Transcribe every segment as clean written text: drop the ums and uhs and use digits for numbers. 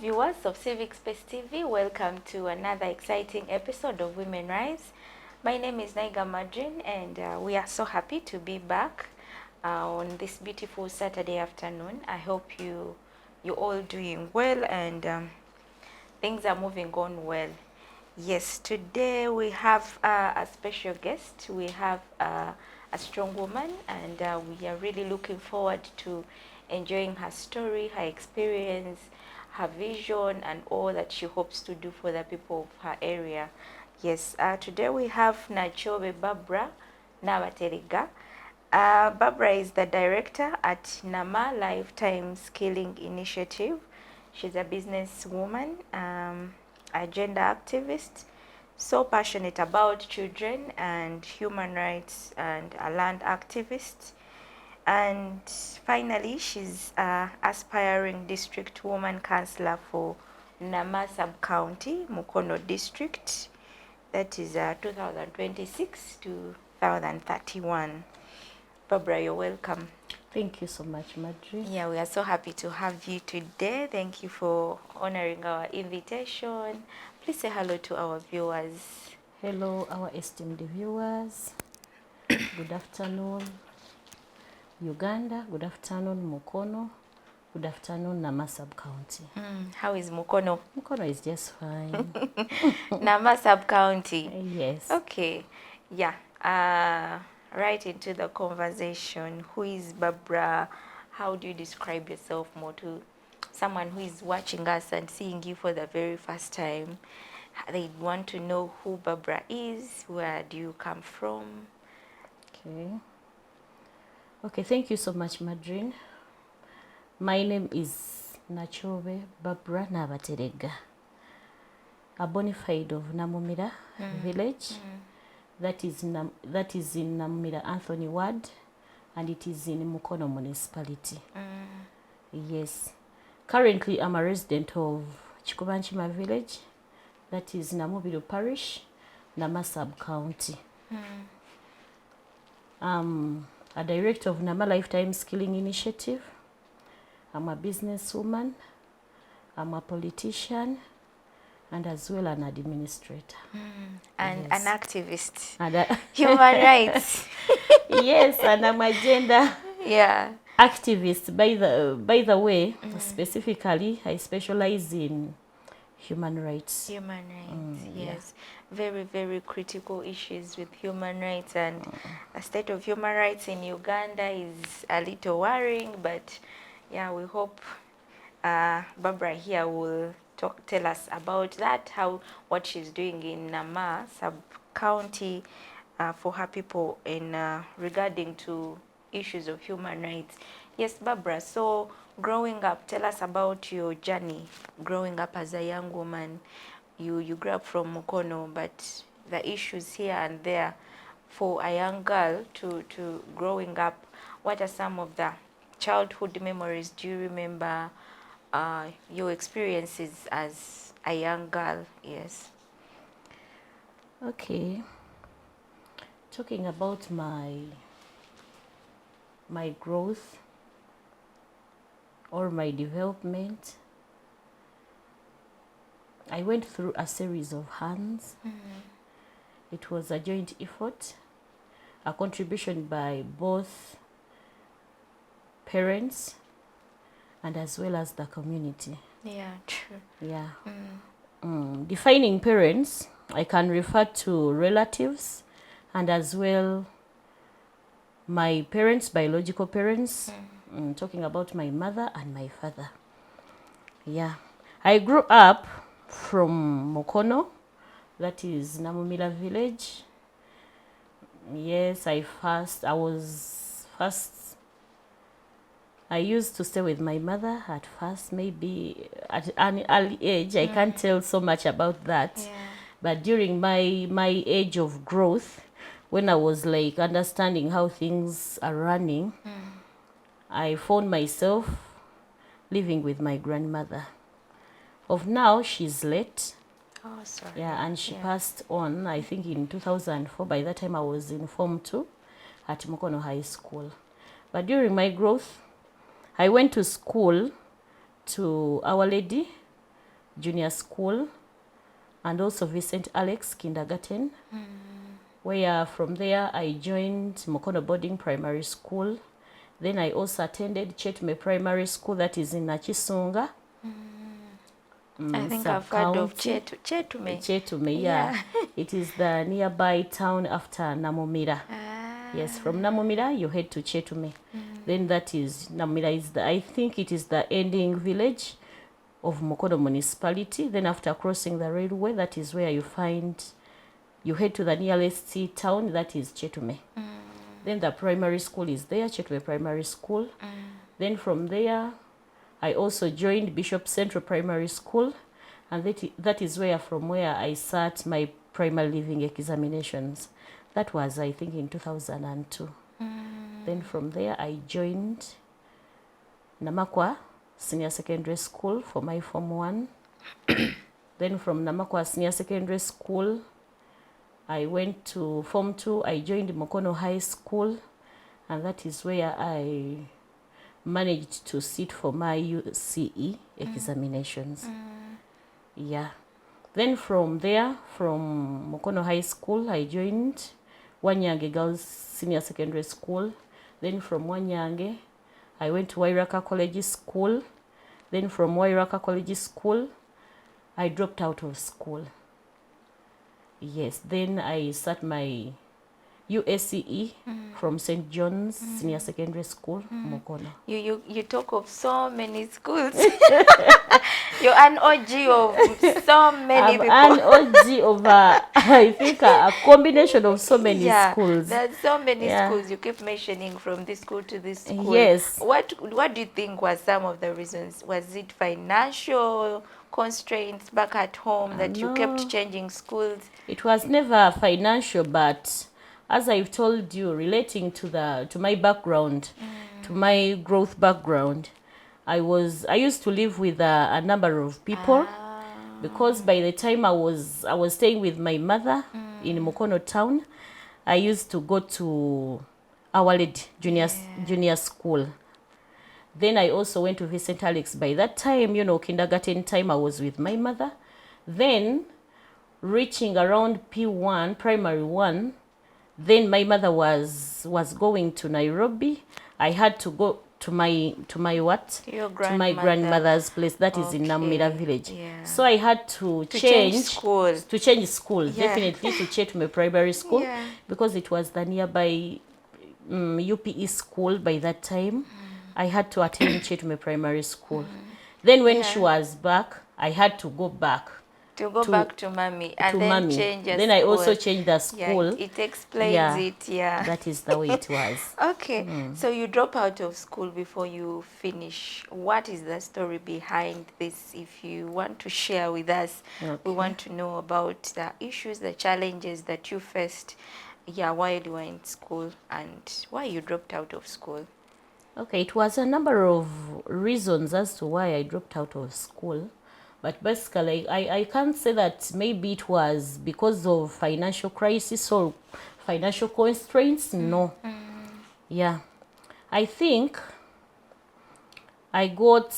viewers of Civic Space TV, welcome to another exciting episode of Women Rise. My name is Naiga Madrin, and we are so happy to be back on this beautiful Saturday afternoon. I hope you all doing well and things are moving on well. Yes, today we have a special guest. We have a strong woman, and we are really looking forward to enjoying her story, her experience, her vision, and all that she hopes to do for the people of her area. Yes, today we have Nakyobe Barbra Nabateregga. Barbra is the director at NAMA Lifetime Skilling Initiative. She's a businesswoman, a gender activist, so passionate about children and human rights, and a land activist. And finally, she's aspiring district woman councillor for Nama sub-county, Mukono district. That is 2026 to 2031. Barbra, you're welcome. Thank you so much, Madri. Yeah, we are so happy to have you today. Thank you for honoring our invitation. Please say hello to our viewers. Hello, our esteemed viewers. Good afternoon, Uganda. Good afternoon, Mukono. Good afternoon, Nama sub-county. How is Mukono? Mukono is just fine. Nama sub-county. Yes. Okay. Yeah. Right into the conversation. Who is Barbra? How do you describe yourself more to someone who is watching us and seeing you for the very first time? They want to know who Barbra is. Where do you come from? Okay, thank you so much, Madrin. My name is Nakyobe Barbra Nabateregga, a bona fide of Namumira village. That is in Namumira Anthony Ward, and it is in Mukono municipality. Yes. Currently, I'm a resident of Chikubanchima village. That is Namubiro parish, Nama sub-county. I'm a director of Nama Lifetime Skilling Initiative. I'm a businesswoman. I'm a politician, and as well an administrator. And yes. an activist. And Human rights. Yes, and I'm a gender activist. By the way, specifically, I specialize in human rights. Human rights, yes. Very, very critical issues with human rights, and the state of human rights in Uganda is a little worrying, but yeah, we hope Barbra here will tell us about that, what she's doing in Nama sub-county for her people in regarding to issues of human rights. Yes, Barbra, so growing up, tell us about your journey growing up as a young woman. You grew up from Mukono, but the issues here and there for a young girl to growing up, what are some of the childhood memories? Do you remember your experiences as a young girl? Yes. Okay. Talking about my growth or my development, I went through a series of hands. It was a joint effort, a contribution by both parents and as well as the community. Yeah, true. Yeah. Defining parents, I can refer to relatives and as well my parents, biological parents, talking about my mother and my father. Yeah. I grew up from Mukono, that is Namumila village. Yes, I used to stay with my mother at first, maybe at an early age. I can't tell so much about that. Yeah. But during my age of growth, when I was like understanding how things are running, I found myself living with my grandmother. Of now, she's late. Oh, sorry. Yeah, and she passed on, I think, in 2004. By that time, I was in Form 2 at Mukono High School. But during my growth, I went to school to Our Lady Junior School, and also Vincent Alex Kindergarten, where from there I joined Mukono Boarding Primary School. Then I also attended Chetume Primary School, that is in Nakisunga. I think I've heard of Chetume. Chetume, yeah. It is the nearby town after Namomira. Yes, from Namomira you head to Chetume. Then that is, Namomira is I think it is the ending village of Mukono municipality. Then after crossing the railway, that is where you head to the nearest town, that is Chetume. Then the primary school is there, Chetume Primary School. Then from there, I also joined Bishop Central Primary School, and that is from where I sat my primary living examinations. That was, I think, in 2002. Then from there, I joined Namakwa Senior Secondary School for my Form 1. Then from Namakwa Senior Secondary School, I went to Form 2. I joined Mukono High School, and that is where I managed to sit for my UCE examinations. Yeah. Then from there, from Mukono High School, I joined Wanyange Girls Senior Secondary School. Then from Wanyange, I went to Wairaka College School. Then from Wairaka College School, I dropped out of school. Yes, then I sat my USCE from St. John's Senior Secondary School, Mukono. You talk of so many schools. You're an OG of so many people. I'm an OG of, I think, a combination of so many schools. There's so many schools. You keep mentioning from this school to this school. Yes. What do you think was some of the reasons? Was it financial constraints back at home that you kept changing schools? It was never financial, but as I've told you, relating to my background, to my growth background, I used to live with a number of people, because by the time I was staying with my mother in Mukono town, I used to go to Our Lady Junior School. Then I also went to Vincent Alex. By that time, kindergarten time, I was with my mother. Then reaching around P1, primary 1, then my mother was going to Nairobi. I had to go to my what? To my grandmother's place. That is in Namira village. Yeah. So I had to change school. Definitely to change to my primary school, because it was the nearby UPE school by that time. I had to attend to my primary school. Then when she was back, I had to go back. Back to mommy and then change the Then school. I also changed the school. Yeah, it explains it, That is the way it was. Okay, so you drop out of school before you finish. What is the story behind this? If you want to share with us, we want to know about the issues, the challenges that you faced while you were in school, and why you dropped out of school. Okay, it was a number of reasons as to why I dropped out of school. But basically, I can't say that maybe it was because of financial crisis or financial constraints. No. Yeah. I think I got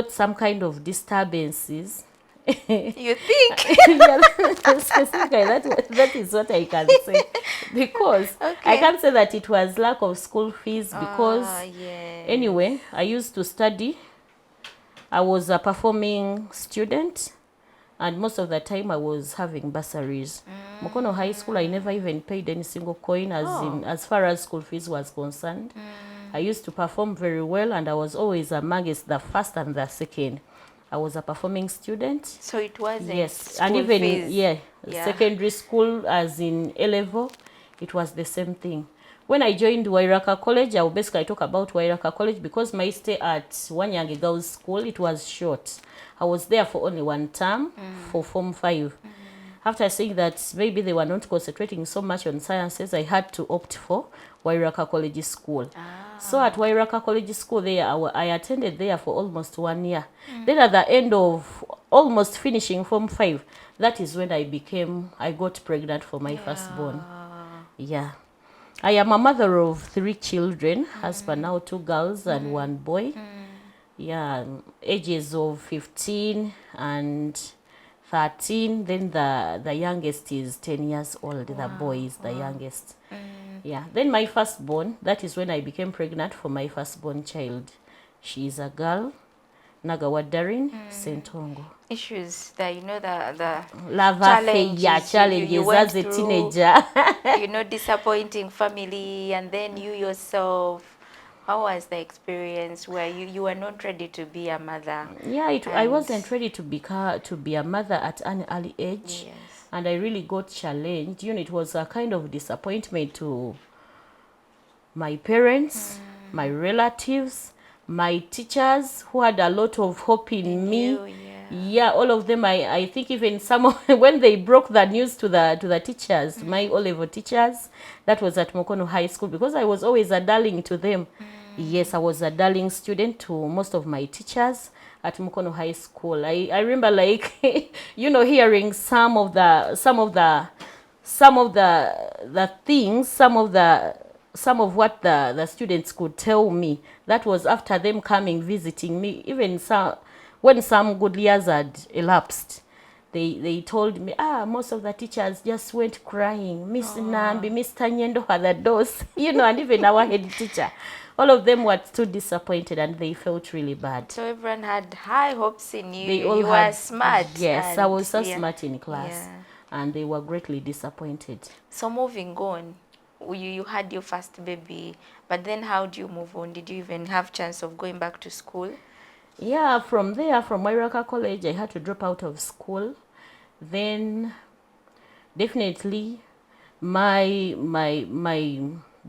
some kind of disturbances. You think? Specifically, that is what I can say. Because I can't say that it was lack of school fees, because anyway, I used to study. I was a performing student, and most of the time I was having bursaries. Mukono High School, I never even paid any single coin as far as school fees was concerned. I used to perform very well, and I was always amongst the first and the second. I was a performing student. So it wasn't yes, and even fees. Secondary school, as in A level, it was the same thing. When I joined Wairaka College, I will basically talk about Wairaka College, because my stay at Wanyange Girls School, it was short. I was there for only one term for Form 5. After saying that maybe they were not concentrating so much on sciences, I had to opt for Wairaka College School. So at Wairaka College School, there I attended there for almost 1 year. Then at the end of almost finishing Form 5, that is when I got pregnant for my firstborn. Yeah. I am a mother of 3 children, as per now 2 girls and 1 boy. Yeah, ages of 15 and 13. Then the youngest is 10 years old. The boy is the youngest. Yeah. Then my firstborn, that is when I became pregnant for my firstborn child. She is a girl, Nagawa Sentongo. Issues that, you know, the Lava fair challenges went as a through, teenager. you know, disappointing family, and then you yourself. How was the experience where you were not ready to be a mother? Yeah, I And wasn't ready to be a mother at an early age. yes. And I really got challenged. You know, it was a kind of disappointment to my parents, my relatives, my teachers who had a lot of hope in me. You, yeah. Yeah, all of them. I think even some when they broke the news to the teachers, my O-level teachers, that was at Mukono High School, because I was always a darling to them. Yes, I was a darling student to most of my teachers at Mukono High School. I remember, like, you know, hearing some of the things, some of what the students could tell me. That was after them coming visiting me. Even when some good years had elapsed, they told me, most of the teachers just went crying. Miss Nambi, Mr. Nyendo had the doors, you know, and even our head teacher. All of them were too disappointed and they felt really bad. So everyone had high hopes in you. They all You had, were smart. yes, I was so yeah. smart in class. Yeah. And they were greatly disappointed. So moving on, you had your first baby, but then how do you move on? Did you even have chance of going back to school? Yeah, from there, from Wairaka College, I had to drop out of school. Then definitely the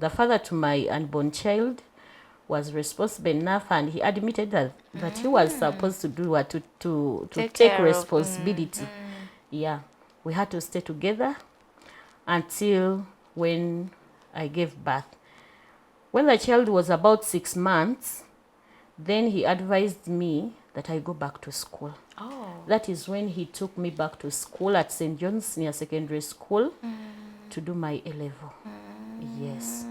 father to my unborn child was responsible enough, and he admitted that he was supposed to do what to take responsibility. Yeah, we had to stay together until when I gave birth. When the child was about 6 months, then he advised me that I go back to school. Oh. That is when he took me back to school at St. John's Senior Secondary School to do my A-level. Yes.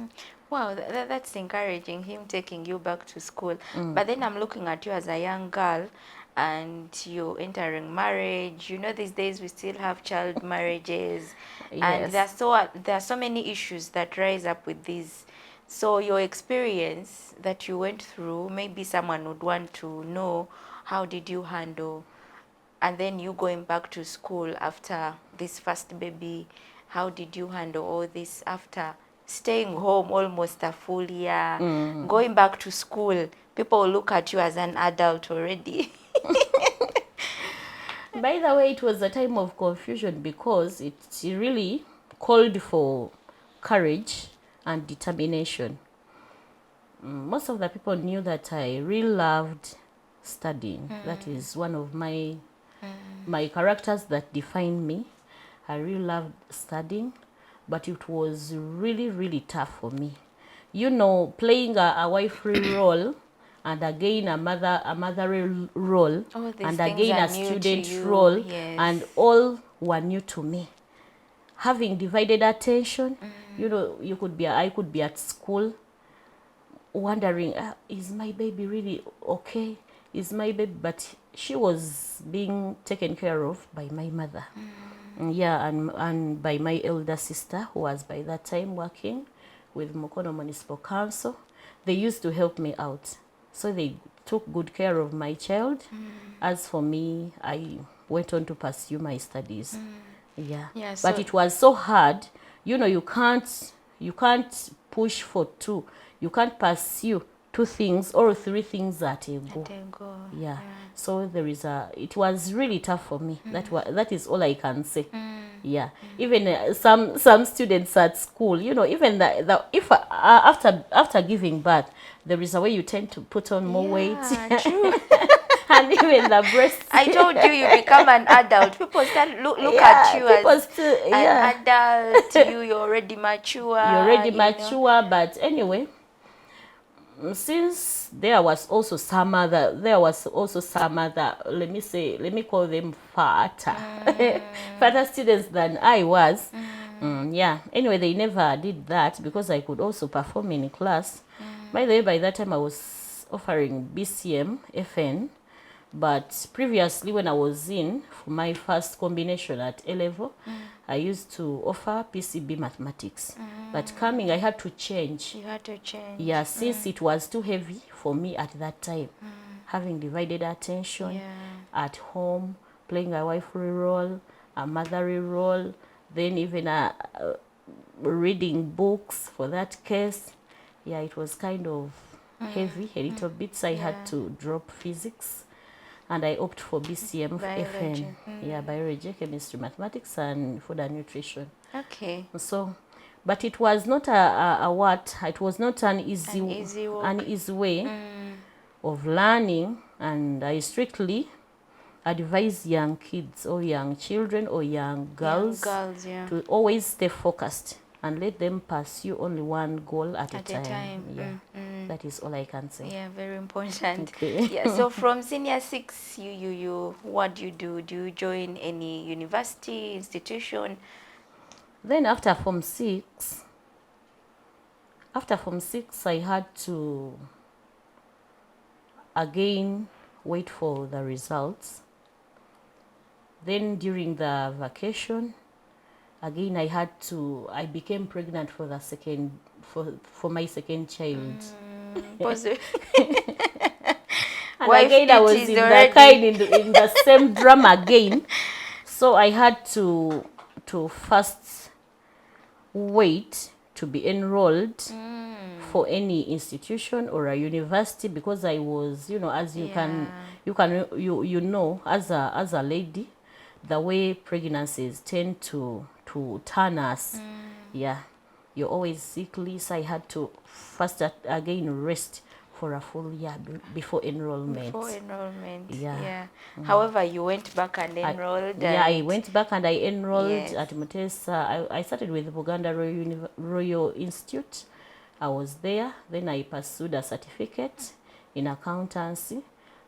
Wow, that's encouraging, him taking you back to school. But then I'm looking at you as a young girl and you're entering marriage. You know, these days we still have child marriages. And Yes. there are so many issues that rise up with these. So your experience that you went through, maybe someone would want to know, how did you handle, and then you going back to school after this first baby, how did you handle all this after staying home almost a full year, going back to school? People will look at you as an adult already. By the way, it was a time of confusion because it really called for courage and determination. Most of the people knew that I really loved studying. That is one of my characters that define me. I really loved studying, but it was really, really tough for me. You know, playing a wifely role, and again a motherly role, All these and things again are a new to student you, role, yes. and all were new to me. Having divided attention, you know, I could be at school wondering, is my baby really okay? Is my baby, but she was being taken care of by my mother. Yeah, and by my elder sister, who was by that time working with Mukono Municipal Council. They used to help me out. So they took good care of my child. As for me, I went on to pursue my studies. Yeah. But it was so hard. You know, you can't push for two. You can't pursue two things or three things at a go. Yeah. So it was really tough for me. That is all I can say. Yeah. Even some students at school, you know, even if after giving birth, there is a way you tend to put on more weight. True. And even the breasts. I told you, you become an adult. People start look at you as an adult. You're already mature. You're already mature, but anyway, since there was also some other, let me call them fatter students than I was. Yeah. Anyway, they never did that because I could also perform in class. By the way, by that time I was offering BCM, FN, but previously when I was in for my first combination at A level, I used to offer PCB mathematics. But coming, I had to change. You had to change. Yeah, since it was too heavy for me at that time. Having divided attention at home, playing a wifey role, a motherly role, then even reading books for that case. Yeah, it was kind of heavy a little bit, so I had to drop physics. And I opted for BCM Biology. FN. Yeah, biology, chemistry, mathematics, and food and nutrition. Okay. So, but it was not it was not an easy way of learning, and I strictly advise young kids or young children or young girls, to always stay focused and let them pursue only one goal at a time. Yeah, that is all I can say. Yeah, very important. Okay. Yeah, so from senior 6, what do you do? Do you join any university, institution? Then after Form 6, I had to again wait for the results. Then during the vacation, again I became pregnant for the second, for my second child. And again I was in the same drama again. So I had to first wait to be enrolled for any institution or a university, because I was, as you know, as a lady, the way pregnancies tend to turn us. Yeah, you're always sickly, so I had to first again rest for a full year before enrollment. Yeah. However, you went back and enrolled. I went back and I enrolled at Mutesa. I started with Buganda Royal Institute. I was there. Then I pursued a certificate in accountancy.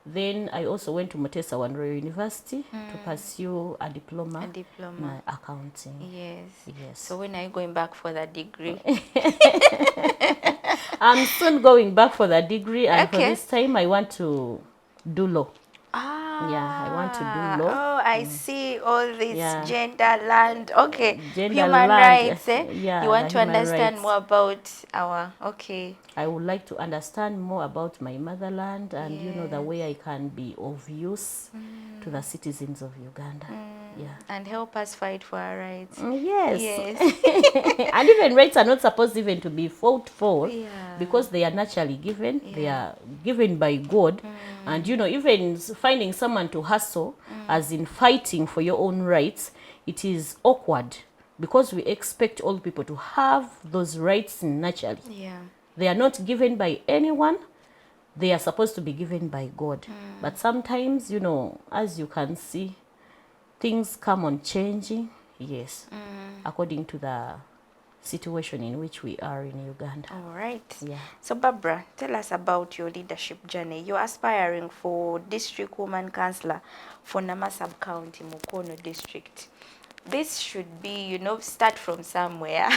Then I also went to Mutesa One Royal University to pursue a diploma in accounting. Yes. So when are you going back for that degree? I'm soon going back for the degree, and for this time I want to do law. Yeah, I want to do law. Oh, I see all this gender, land. Okay, gender, human land. rights. Yeah, you want to understand rights. more about our. I would like to understand more about my motherland, and the way I can be of use to the citizens of Uganda. Yeah, and help us fight for our rights. Yes. And even rights are not supposed even to be fought for, because they are naturally given. They are given by God. And even finding someone to hustle, as in fighting for your own rights, it is awkward, because we expect all people to have those rights naturally. They are not given by anyone. They are supposed to be given by God. But sometimes, as you can see, things come on changing, according to the situation in which we are in Uganda. All right. Yeah. So Barbara, tell us about your leadership journey. You're aspiring for District Woman Councillor for Nama Sub-County, Mukono District. This should be, start from somewhere.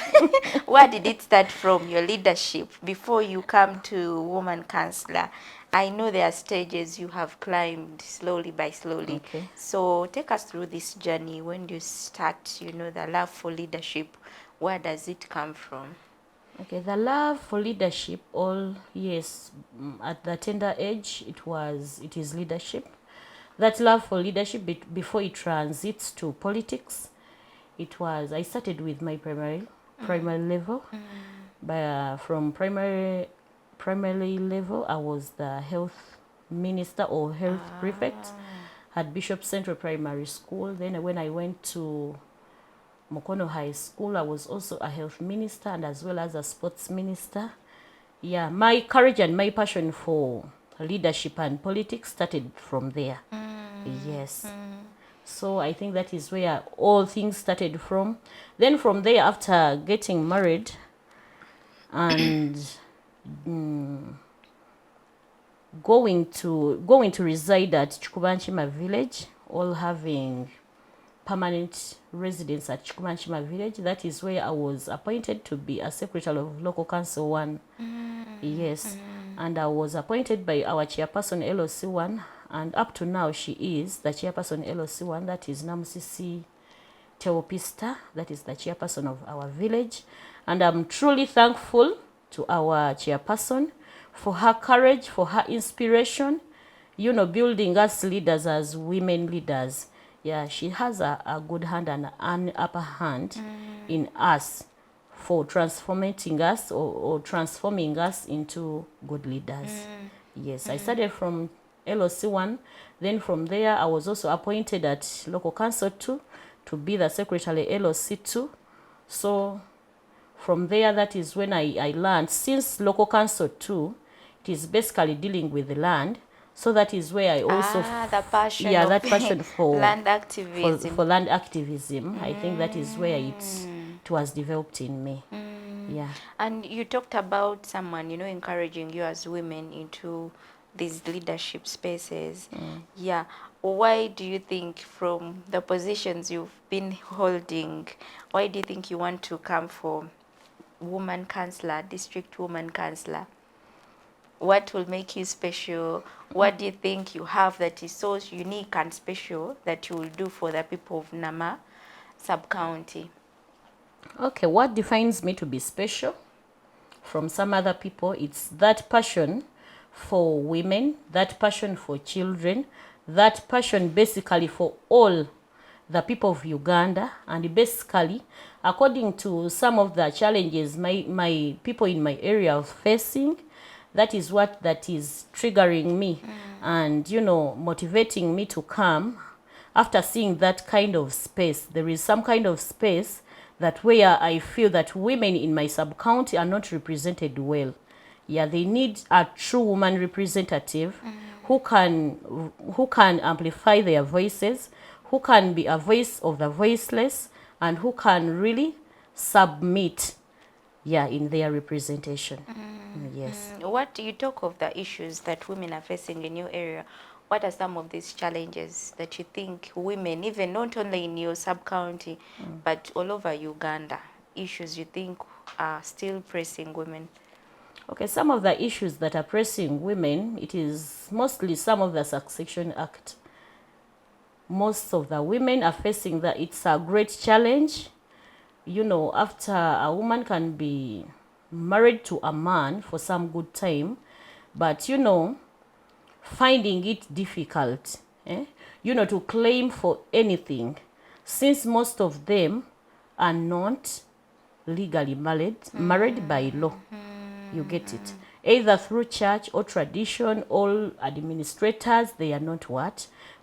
Where did it start from, your leadership, before you come to Woman Councillor? I know there are stages you have climbed slowly by slowly. Okay. So take us through this journey. When do you start, the love for leadership? Where does it come from? Okay, the love for leadership, at the tender age, it is leadership. That love for leadership, before it transits to politics, I started with my primary level. From primary level, I was the health minister or health prefect at Bishop Central Primary School. Then when I went to Mukono High School, I was also a health minister and as well as a sports minister. Yeah, my courage and my passion for leadership and politics started from there. Yes. So I think that is where all things started from. Then from there, after getting married and going to reside at Chikubanchima village, all having permanent residence at Chikubanchima village, that is where I was appointed to be a secretary of Local Council 1. Yes. and I was appointed by our chairperson LOC1, and up to now she is the chairperson LOC1, that is Namusisi Teopista, that is the chairperson of our village. And I'm truly thankful to our chairperson for her courage, for her inspiration, you know, building us leaders as women leaders. Yeah, she has a good hand and an upper hand in us for transforming us or transforming us into good leaders. Yes, I started from LOC1. Then from there, I was also appointed at Local Council 2 to be the secretary LOC2. So from there, that is when I learned, since Local Council 2, it is basically dealing with the land. So that is where I also the passion that passion for land activism. For land activism. I think that is where it was developed in me. Yeah. And you talked about someone, you know, encouraging you as women into these leadership spaces. Yeah. Why do you think, from the positions you've been holding, why do you think you want to come for woman councillor, district woman councillor? What will make you special? What do you think you have that is so unique and special that you will do for the people of Nama sub-county? Okay, what defines me to be special from some other people? It's that passion for women, that passion for children, that passion basically for all the people of Uganda, and basically, according to some of the challenges my people in my area are facing, that is what that is triggering me and, you know, motivating me to come. After seeing that kind of space, there is some kind of space that where I feel that women in my sub-county are not represented well. Yeah, they need a true woman representative who can amplify their voices, who can be a voice of the voiceless, and who can really submit, in their representation. Yes. What do you talk of the issues that women are facing in your area? What are some of these challenges that you think women, even not only in your sub-county, but all over Uganda, issues you think are still pressing women? Okay, some of the issues that are pressing women, it is mostly some of the Succession Act. Most of the women are facing that. It's a great challenge. You know, after a woman can be married to a man for some good time, but, you know, finding it difficult, you know, to claim for anything, since most of them are not legally married by law. You get it? Either through church or tradition, all administrators, they are not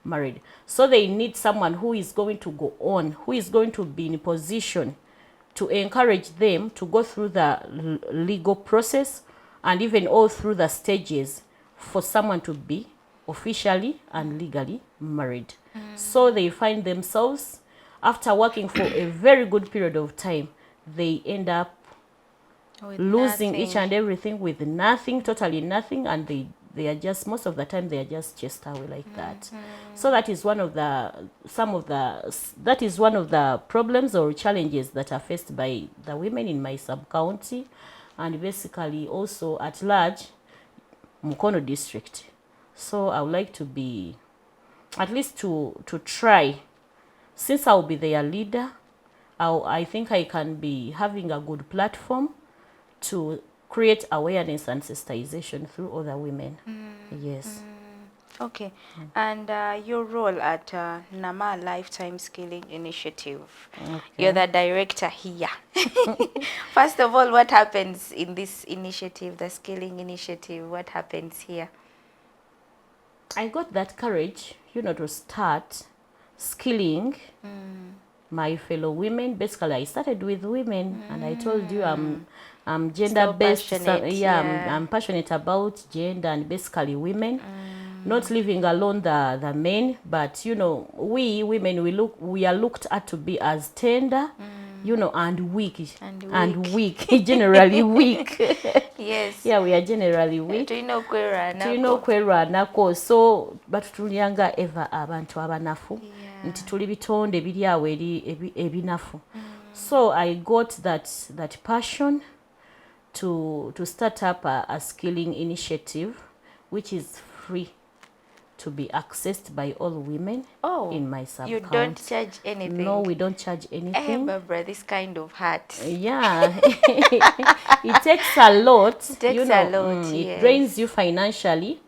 married. So they need someone who is going to go on, who is going to be in a position to encourage them to go through the legal process and even all through the stages for someone to be officially and legally married. So they find themselves, after working for a very good period of time, they end up with losing each and everything with nothing, totally nothing, and they are just, most of the time they are just chased away like that. So that is one of the problems or challenges that are faced by the women in my sub-county, and basically also at large Mukono district. So I would like to be, at least to try, since I'll be their leader, I think I can be having a good platform to create awareness and sensitization through other women. Yes. Okay. And your role at Nama Lifetime Skilling Initiative. Okay. You're the director here. First of all, what happens in this initiative, the skilling initiative? What happens here? I got that courage, you know, to start skilling my fellow women. Basically, I started with women, and I told you I'm gender-based. So passionate, I'm passionate about gender and basically women. Not leaving alone the men, but, you know, we women, we are looked at to be as tender, you know, and weak, generally weak. Yes. Yeah, we are generally weak. Tulina okwerwanako. So batutulyanga eva abantu abanafu, nti tuli bitonde biri awo ebinafu. So I got that passion to start up a skilling initiative, which is free to be accessed by all women in my sub-county. You don't charge anything? No, we don't charge anything. Barbara, this kind of heart. Yeah. It takes a lot. It takes a lot, It drains you financially,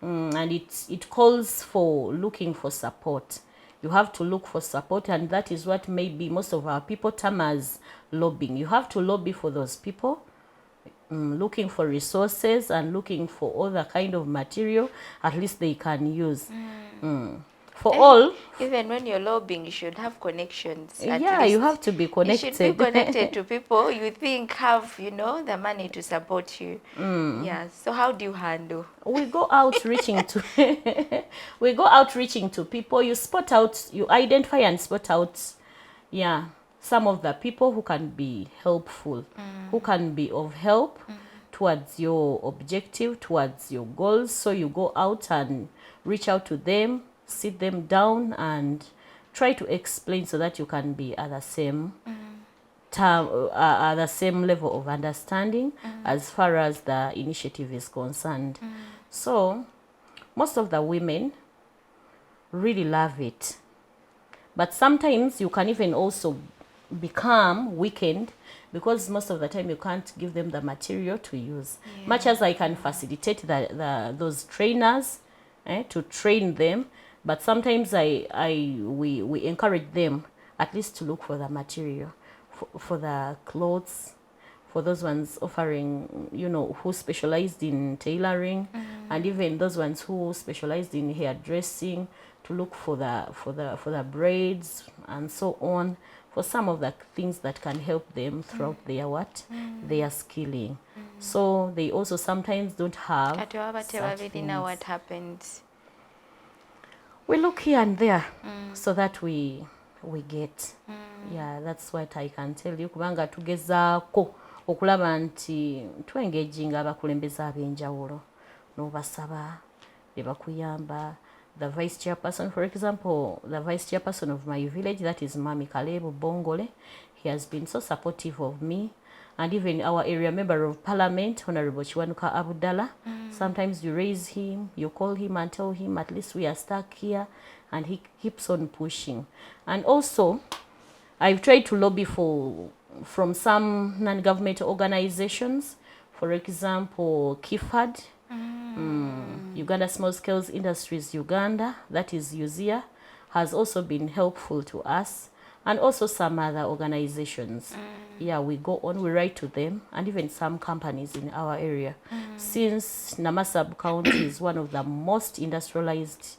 and it calls for looking for support. You have to look for support, and that is what maybe most of our people term as lobbying. You have to lobby for those people, looking for resources and looking for other kind of material at least they can use. For all, even when you're lobbying, you should have connections. Yeah, you have to be connected. You should be connected to people you think have, the money to support you. Yeah. So how do you handle? We go out reaching to we go out reaching to people. You spot out, you identify and spot out, some of the people who can be helpful, who can be of help towards your objective, towards your goals. So you go out and reach out to them, sit them down and try to explain so that you can be at the same at the same level of understanding as far as the initiative is concerned. So most of the women really love it, but sometimes you can even also become weakened because most of the time you can't give them the material to use. Much as I can facilitate those trainers to train them, but sometimes we encourage them at least to look for the material for the clothes, for those ones offering, who specialized in tailoring, and even those ones who specialized in hairdressing, to look for the braids and so on, for some of the things that can help them throughout their skilling. So they also sometimes don't have such things. What happens? We look here and there so that we get. Yeah, that's what I can tell you. Kubanga tugezaako okulaba nti tuengaging abakulembeze ab'enjawulo n'obasaba ne bakuyamba. The vice chairperson, for example, the vice chairperson of my village, that is Mami Kalebu Bongole, he has been so supportive of me. And even our area member of parliament, Honorable Chiwanuka Abudala, sometimes you raise him, you call him and tell him at least we are stuck here, and he keeps on pushing. And also, I've tried to lobby from some non-governmental organizations, for example, KIFAD, Uganda Small Scales Industries Uganda, that is UZIA, has also been helpful to us, and also some other organizations. Yeah, we go on, we write to them, and even some companies in our area. Since Nama sub-county is one of the most industrialized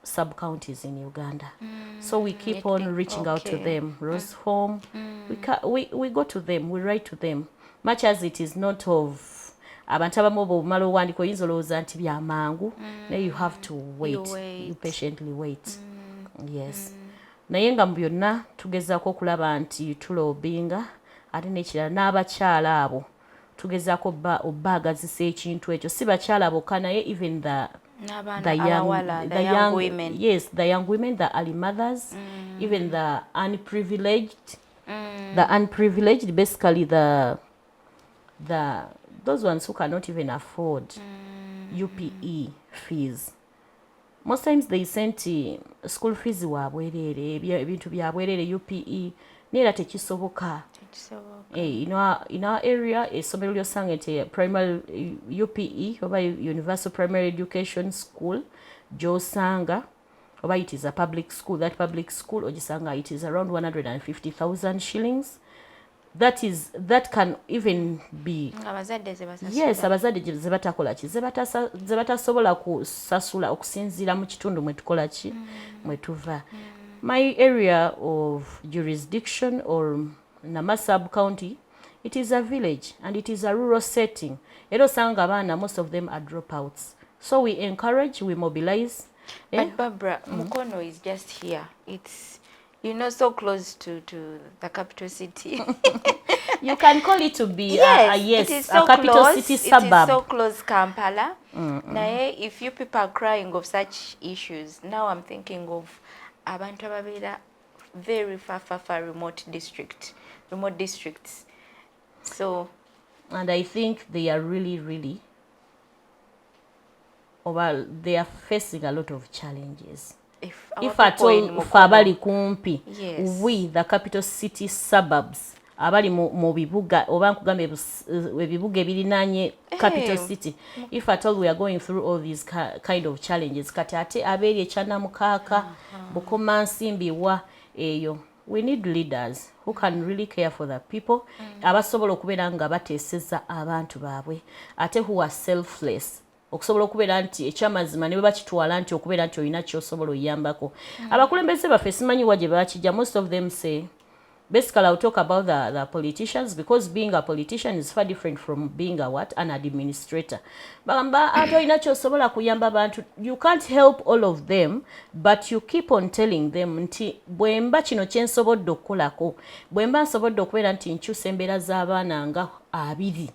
sub-counties in Uganda. So we keep on reaching out to them. Rose Home, we go to them, we write to them. Much as it is not of abantu abamu bw'omala owandiika oyinza olowooza nti byamangu, naye you have to wait. You patiently wait. Yes. Naye nga mu byonna tugezaako okulaba nti tulobinga, ate n'ekirala n'abakyala abo tugezaako obbaagazisa ekintu ekyo. Si bakyala bokka, naye even the young women. Yes, the young women, the early mothers, even the unprivileged. The unprivileged, basically those ones who cannot even afford UPE fees. Most times they send school fees wabwerere, ebintu byabwerere UPE, nera tekisoboka. In our area, essomero ly'osanga nti primary UPE, oba Universal Primary Education School, gy'osanga, oba it is a public school, that public school, ogisanga it is around 150,000 shillings. That can even be, yes, abazadde ze batakola ki, ze batasobola kusasula okusinziira mu kitundu mwe tukola ki, mwe tuva. My area of jurisdiction, or Nama sub-county, it is a village and it is a rural setting. Era osanga abaana, most of them are dropouts. So we encourage, we mobilize. But Barbara, Mukono is just here. It's, so close to the capital city. You can call it to be it is so a capital close, city suburb. It is so close, Kampala. Naye, if you people are crying of such issues, now I'm thinking of abantu ababeera very far remote districts. So And I think they are really, well, they are facing a lot of challenges. If at all abali kumpi, we the capital city suburbs, abali mu bibuga oba nkugamba ebibuga ebirinanye capital city, if at all we are going through all these kind of challenges, kati ate abeeri ekyanamukaaka Bukomansimbi wa eyo, we need leaders who can really care for the people, abasobola okubeera nga bateeseza abantu baabwe, ate who are selfless, okusobola okubeera nti ekyamazima ne bwe bakitwala nti okubeera nti olina kyosobola oyambako. Abakulembeze baffe simanyi wa gye bakijja. Most of them say, basically I'll talk about the politicians, because being a politician is far different from being an administrator. Bagamba ate olina kyosobola kuyamba abantu. You can't help all of them, but you keep on telling them nti bwemba kino kyensobodde okukolako, bwemba nsobodde okubeera nti nkyusa embeera z'abaana nga 2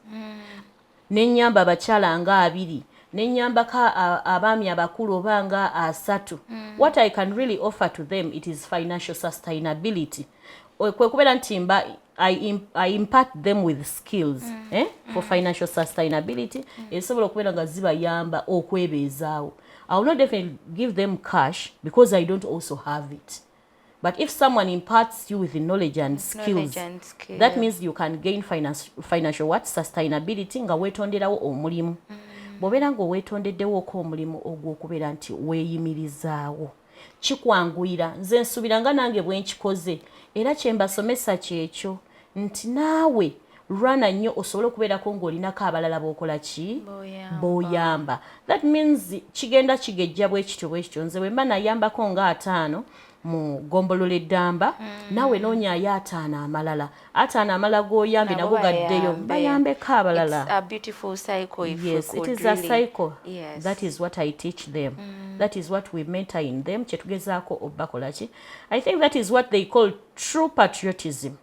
n'ennyamba abakyala nga 2 n'ennyambako abaami abakulu oba nga 3, what I can really offer to them, it is financial sustainability. Kwe kubeera nti I impart them with skills for financial sustainability, esobola okubeera nga zibayamba okwebeezaawo. I will not definitely give them cash because I don't also have it. But if someone imparts you with the knowledge and skills, that means you can gain financial sustainability nga weetonderawo omulimu. Bw'obeera ng'oweetondeddewooko omulimu ogw'okubeera nti weeyimirizaawo, kikwanguyira. Nze nsuubira nga nange bwe nkikoze era kye mbasomesa kyekyo nti naawe lwana nnyo osobole okubeerako ng'olinako abalala b'okola ki? B'oyamba. That means kigenda kigejja bwe kityo. Nze bwe mba nayambako nga 5 mu Gombolola Eddamba, naawe noonyaayo 5 amalala. 5 amalala g'oyambe nabo gaddeyo bayambeko abalala. It's a beautiful cycle. Yes, it is a cycle. Yes. That is what I teach them. That is what we mentor in them. Kyetugezaako obakola ki? I think that is what they call true patriotism.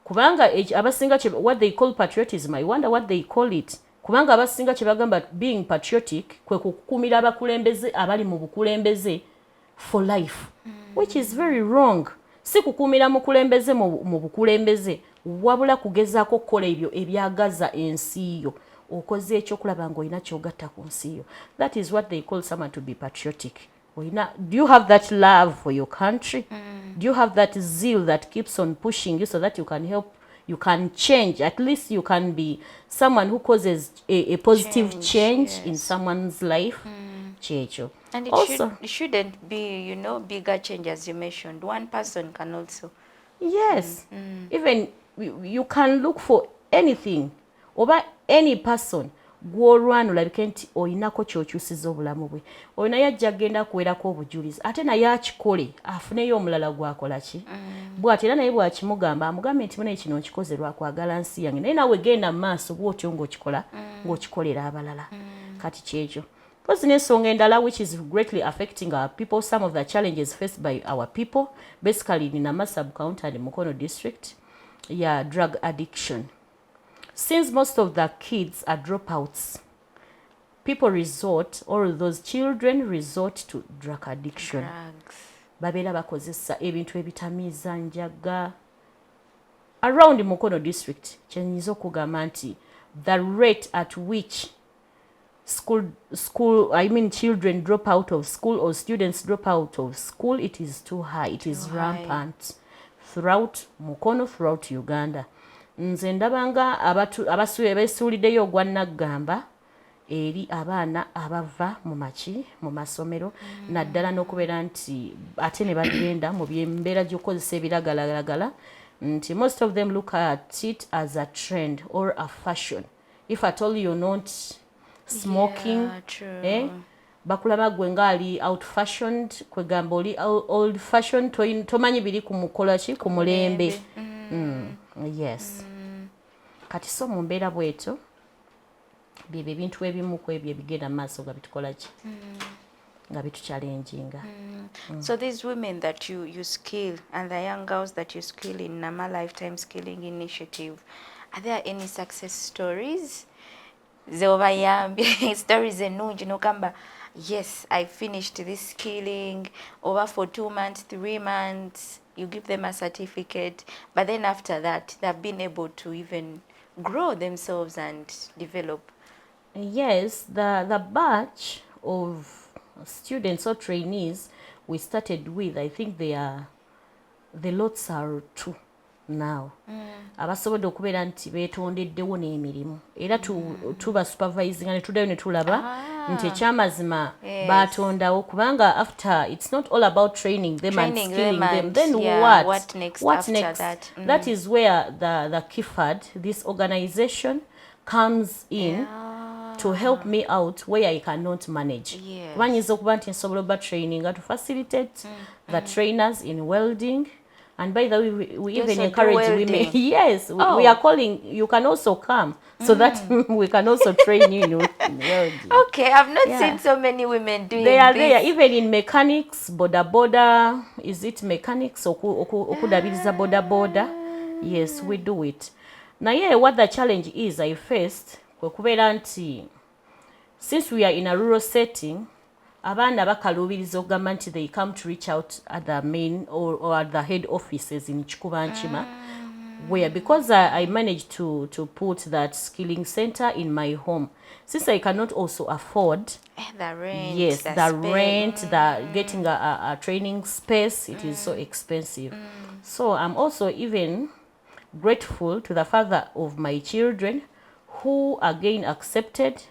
Kubanga abasinga what they call patriotism, I wonder what they call it. Kubanga abasinga kye bagamba being patriotic kwe kukumira abakulembeze abali mu bukulembeze for life, which is very wrong. Si kukumira mukulembeze mu bukulembeze, wabula kugezaako okukola ebyo ebyagaza ensi yo, okoze ekyokulaba ng'olina kyogatta ku nsi yo. That is what they call someone to be patriotic. Do you have that love for your country? Do you have that zeal that keeps on pushing you so that you can help, you can change, at least you can be someone who causes a positive change in someone's life? Checho. And it shouldn't be, bigger change as you mentioned. One person can also. Yes. Even you can look for anything oba any person gw'olwana olabike nti olinako ky'okyusiza obulamu bwe. Oyo naye ajja agenda kuwerako obujulizi. Ate naye akikole afuneyo omulala gwakola ki? Bw'ati era naye bw'akimugamba amugambe nti mune kino nkikoze lwa kwagala nsi yange. Naye nawe genda mu maaso bw'otyo ng'okikolera abalala. Kati kyekyo. Plus n'ensonga endala which is greatly affecting our people, some of the challenges faced by our people, basically in Nama sub-county and Mukono district, drug addiction. Since most of the kids are dropouts, those children resort to drug addiction. Babeera bakozesa ebintu ebitamiiza njaga. Around Mukono district, kyenyiza okugamba nti the rate at which children drop out of school or students drop out of school, it is too high. It is rampant throughout Mukono, throughout Uganda. Nze ndabanga abeesuuliddeyo ogwa Naggamba eri abaana abava mu masomero naddala n'okubeera nti ate ne bagenda mu byembeera gy'okukozesa ebiragalalagala nti most of them look at it as a trend or a fashion. If at all you're not smoking, bakulaba gwe ngaali out fashioned, kwegamba oli old fashioned, tomanyi biri ku mukola ki ku mulembe. Yes. Kati so mu mbeera bwetyo byebyo ebintu ebimu ku ebyo ebigenda maaso nga bitukola ki nga bituchallenginga. So these women that you skill and the young girls that you skill in Nama Lifetime Skilling Initiative, are there any success stories? Stories ennungi nokamba, yes, I finished this skilling over for 2 months, 3 months, you give them a certificate, but then after that they've been able to even grow themselves and develop. Yes, the batch of students or trainees we started with, I think the lots are 2 now. Abasobodde okubeera nti beetondeddewo n'emirimu era tuba supervising ne tuddayo ne tulaba nti ekyamazima baatondawo kubanga after it's not all about training them and skilling them, then what next what after next? that? That is where the KIFAD, this organization, comes in to help me out where I cannot manage. One is okuba nti nsobola oba training to facilitate the trainers in welding. And by the way, we even encourage women. Yes, we are calling, you can also come so that we can also train you in welding. Okay, I've not seen so many women doing They are this. there, even in mechanics, boda. Is it mechanics? Okudabiriza boda. Yes, we do it. Now, yeah, what the challenge is I faced, since we are in a rural setting, abaana bakalubiriza okugamba nti they come to reach out at the main or at the head offices in Chikubanchima, where because I managed to put that skilling center in my home, since I cannot also afford the rent, yes, the rent, the getting a training space, it is so expensive. So I'm also even grateful to the father of my children, who again accepted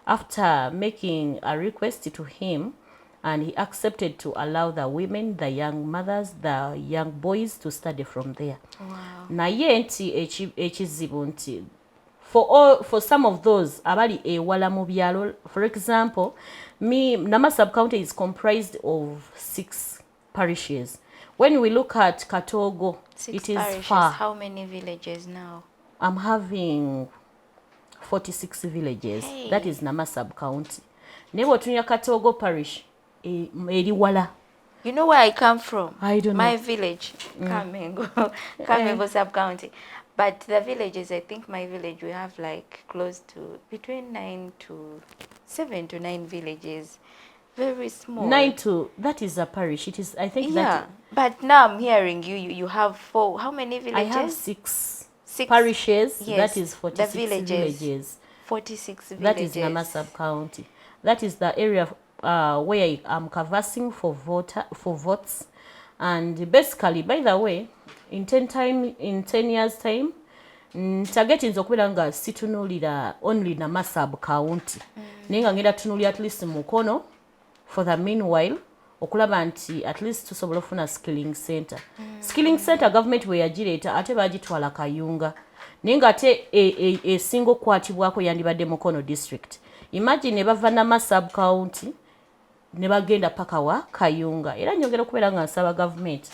after making a request to him, and he accepted to allow the women, the young mothers, the young boys to study from there. Wow. Naye nti ekizibu nti for some of those abali ewala mu byalo, for example, Nama sub-county is comprised of 6 parishes. When we look at Katogo, 6 it is parishes. far. How many villages now? I'm having 46 villages. Hey. That is Nama sub-county. Nebo tunya Katogo parish, eri wala. You know where I come from? I don't know. My village, Kamengo sub-county. But the villages, I think my village, we have like close to between 7 to 9 villages. Very small. 9 to, that is a parish. It is, I think that. But now I'm hearing you have 4. How many villages? I have 6 parishes. Yes, that is 46 villages. 46 villages. That is Nama sub-county. That is the area where I am canvassing for votes. And basically, by the way, in 10 years time, target is okubeera nga situnulira only Nama sub-county. Naye nga ngenda tunulira at least Mukono for the meanwhile, okulaba nti at least tusobola ofuna skilling center. Skilling center government we yagireeta ate bagitwala Kayunga. Naye nga ate esinga okukwatibwako yandibadde Mukono district. Imagine bava Nama sub-county ne bagenda paka wa Kayunga. Era nyongera okubeera nga nsaba government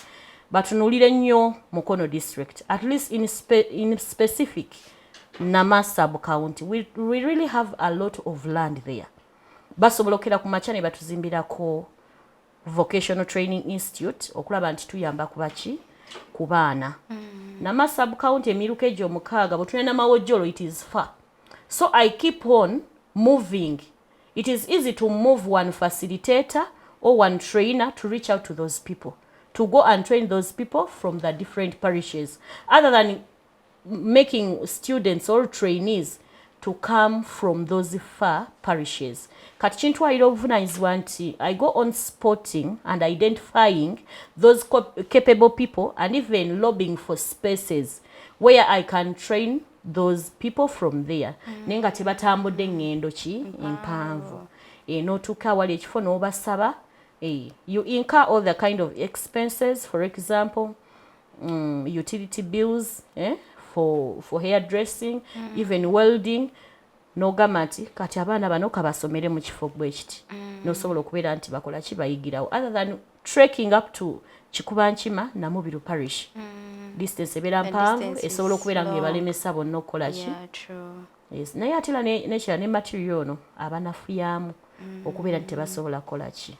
batunulire nnyo Mukono district, at least in specific Nama sub-county. We really have a lot of land there. Basobolokera ku macha ne batuzimbirako vocational training institute okulaba nti tuyamba kubaki ku baana. Nama sub-county emiruka egyo 6 bwe tulina Mawojjolo, it is far. So I keep on moving. It is easy to move one facilitator or one trainer to reach out to those people, to go and train those people from the different parishes, other than making students or trainees to come from those far parishes. Kati kintwalira obuvunanyizibwa nti I go on spotting and identifying those capable people and even lobbying for spaces where I can train those people from there. Naye nga tebatambudde ngendo ki empanvu. N'otuuka wali ekifo n'obasaba. You incur all the kind of expenses, for example, utility bills, for hairdressing, even welding. N'ogamba nti kati abaana bano kabasomere mu kifo bwe kiti. N'osobola okubeera nti bakola ki bayigirawo. Other than trekking up to Chikubanchima na Mubiru parish. Distance ebeera mpanvu esobola okubeera ng'ebalemesa bonna okukola ki. Yes. Naye ate era n'ekira ne material ono abanafuyamu okubeera nti tebasobola kukola ki.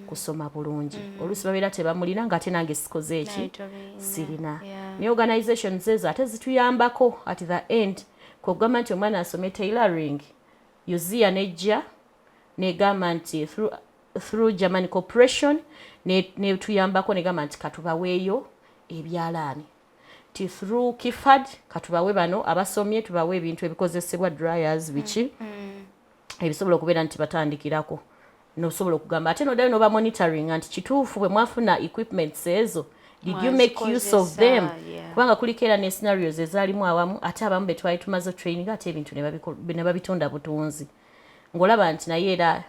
Kusoma bulungi. Oluusi babeera tebamulina ng'ate nange sikoze eki sirina. Ne organizations ezo ate zituyambako at the end. Kugamba nti omwana asome tailoring, Yuzia nejja negamba nti through German Corporation ne tuyambako negamba nti katubaweeyo ebyalaani. ti through kifad katubawe bano abasomye tubawe ebintu ebikozesebwa dryers biki ebisobola okubeera nti batandikirako nosobola okugamba ate nodayo noba monitoring nti kituufu bwe mwafuna equipments ezo did you make use of them kubanga kuliko era ne scenarios ezaalimu awamu ate abamu betwali tumaze training ate ebintu ne babitonda butunzi ng'olaba nti naye era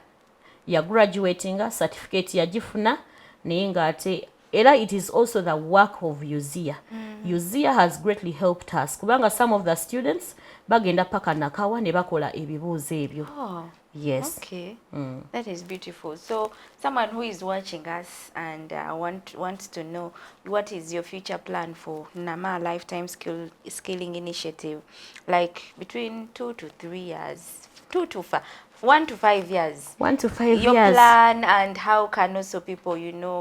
ya graduatinga certificate yagifuna naye ng'ate era it is also the work of UZIA. UZIA has greatly helped us kubanga some of the students bagenda paka nakawa ne bakola ebibuuzo ebyo. Yes. Okay. That is beautiful. So someone who is watching us and wants to know what is your future plan for Nama Lifetime Skilling Initiative, like between 2 to 3 years, 1 to 5 years. 1 to 5 years. Your plan and how can also people,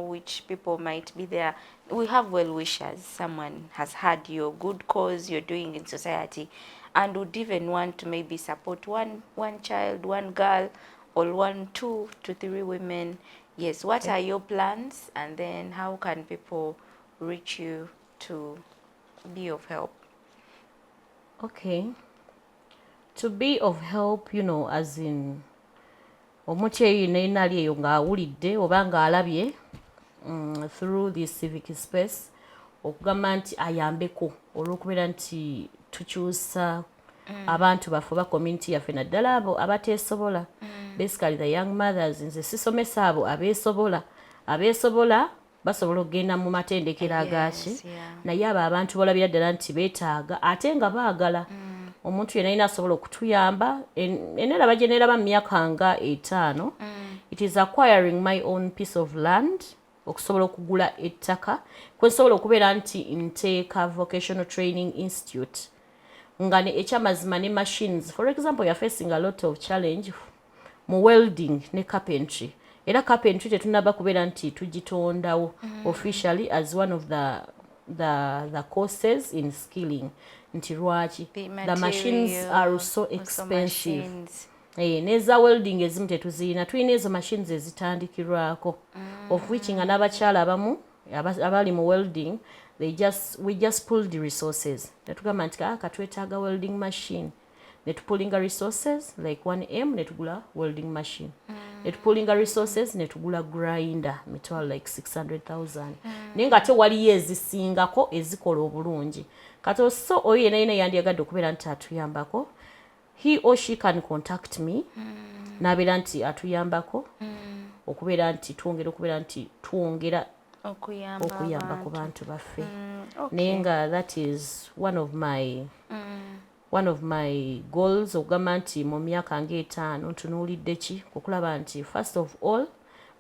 which people might be there. We have well wishers. Someone has heard your good cause you're doing in society and would even want to maybe support one child, one girl, or 2 to 3 women. Yes, what are your plans, and then how can people reach you to be of help? Okay. To be of help, as in omutyeyi nali eyo ng'awulidde oba ng'alabye through this civic space okugamba nti ayambeko olw'okubeera nti tukyusa abantu baffe ba community yaffe naddala abo abateesobola basically the young mothers nze sisomesa abo abeesobola basobola okugenda mu matendekero agaaki naye abo abantu bolabira ddala nti beetaaga ate nga baagala omuntu yenna asobola okutuyamba enera bajeneraba mu myaka nga 5 it is acquiring my own piece of land okusobola okugula ettaka kwensobola okubeera nti nteeka vocational training institute nga ekyamazima ne machines for example you're facing a lot of challenge mu welding ne carpentry era carpentry tetunaba kubeera nti tugitondawo officially as one of the courses in skilling nti lwaki the machines are so expensive neza welding ezimu tetuzirina tulina ezo machines ezitandikirwako of which nga n'abakyala abamu abali mu welding we just pull the resources netugamba nti katwetaaga welding machine netupulinga resources like 1M netugula welding machine netupulinga resources netugula grinder mitwalo like 600,000 naye nga tewaliyo ezisingako ezikola obulungi kati so oyo yenayina yandiyagadde okubeera nti atuyambako he or she can contact me nabeera nti atuyambako okubeera nti twongera okuyamba ku bantu baffe naye nga that is one of my goals okugamba nti mu myaka nga5 ntunuulidde ki okulaba nti first of all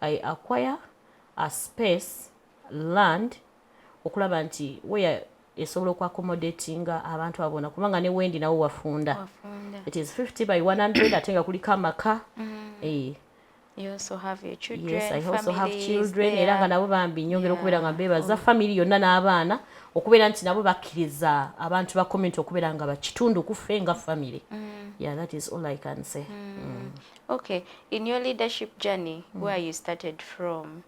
I acquire a space land okulaba nti where esobola okwaccommodatinga abantu abona kubanga ne wendi nawo wafunda it is 50 by 100 ate nga kuliko amaka You also have your children. Yes, I also have children. Era nga nabo bambi nyongera okubeera nga bebaza family yonna n'abaana okubeera nti nabo bakkiriza abantu ba community okubeera nga bakitundu kufe nga family. Yeah, that is all I can say. Okay, in your leadership journey, where you started from,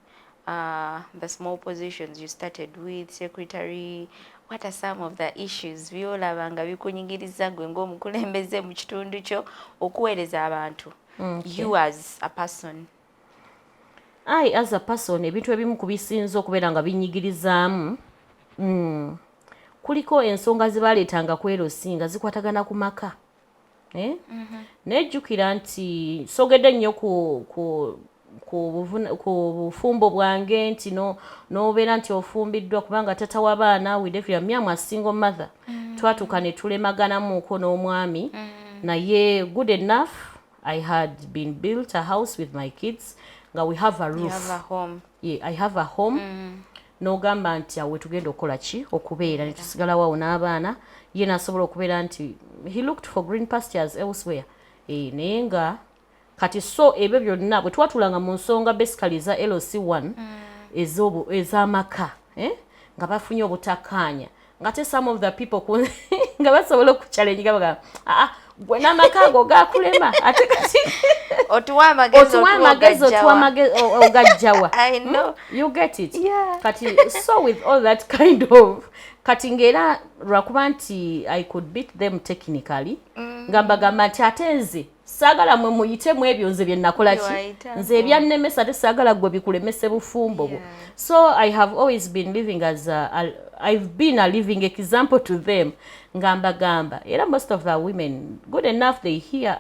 the small positions you started with, secretary, what are some of the issues byolabanga bikunyigiriza gwe ng'omukulembeze mu kitundu kyo okuweereza abantu? You as a person. As a person, ebintu ebimu kubisinza okubeera nga binyigirizaamu. Kuliko ensonga zibaleetanga kwerosinga zikwatagana ku maka. Nejjukira nti sogedde nnyo ku bufumbo bwange nti n'obeera nti ofumbiddwa kubanga tata w'abaana widefya myamu a single mother. Twatuuka ne tulemaganamuuko n'omwami naye good enough I had been built a house with my kids. Nga we have a roof. You have a home. Yeah, I have a home. N'ogamba nti awe tugenda okukola ki okubeera ne tusigalawo awo n'abaana ye n'asobola okubeera nti he looked for green pastures elsewhere. Naye nga kati so ebyo byonna bwe twatulanga mu nsonga basically za LC1 ez'amaka nga bafunye obutakkaanya nga te some of the people nga basobola okuchallenge nga bagamba gwe n'amakago gakulema ate kati otuwa amagezi ogajjawa. I know. You get it? Yeah. Kati so with all that kind of kati ngera lwakuba nti I could beat them technically ngambagamba nti ate nze saagala mwe muyitemu ebyo nze bye nakola ki nze ebyannemesa ate saagala gwe bikulemese bufumbo bwo. So I have always been living as I've been a living example to them ngambagamba era most of the women good enough they hear.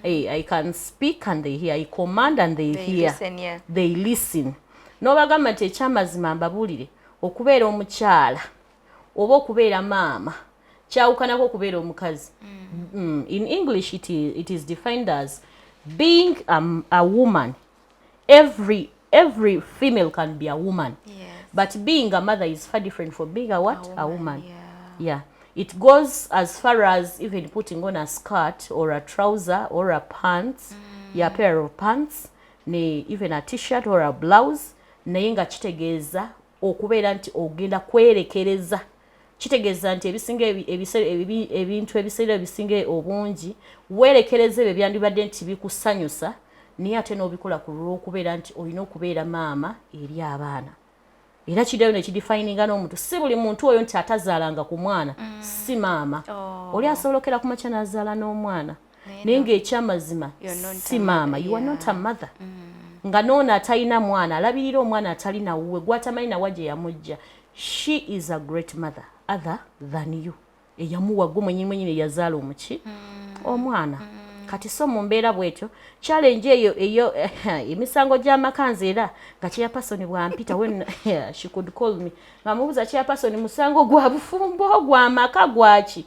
Hey, I can speak and they hear. I command and they hear. Listen, yeah. They listen. Nobagamba nti ekyamazima mbabulire okubeera omukyala oba okubeera maama kyawukanako okubeera omukazi. In English it is defined as being a woman. Every female can be a woman. Yes. But being a mother is far different from being a what? A woman. Yeah. It goes as far as even putting on a skirt or a trouser or a pants, a pair of pants, even a t-shirt or a blouse, naye nga kitegeeza okubeera nti ogenda kwerekereza. Kitegeeza nti ebintu ebiseera ebisinga obungi weerekereza ebyo byandibadde nti bikusanyusa naye ate n'obikola ku lw'okubeera nti olina okubeera maama eri abaana. Era kidayo ne kidefininga n'omuntu si buli muntu oyo nti atazaalanga ku mwana si maama. Oli asobolokera ku makya n'azaala n'omwana naye ng'ekyamazima si maama. You are not a mother. Nga n'ono atalina mwana alabirira omwana atalina wuwe gw'atamanyi nawa gye yamujja. She is a great mother other than you. Eyamuwa gwe mwennyini eyazaala omuki omwana. Kati so mu mbeera bwetyo challenge eyo emisango gy'amaka nze era nga chairperson bwampita when she could call me ngamubuuza chairperson musango gwa bufumbo gwa maka gwaki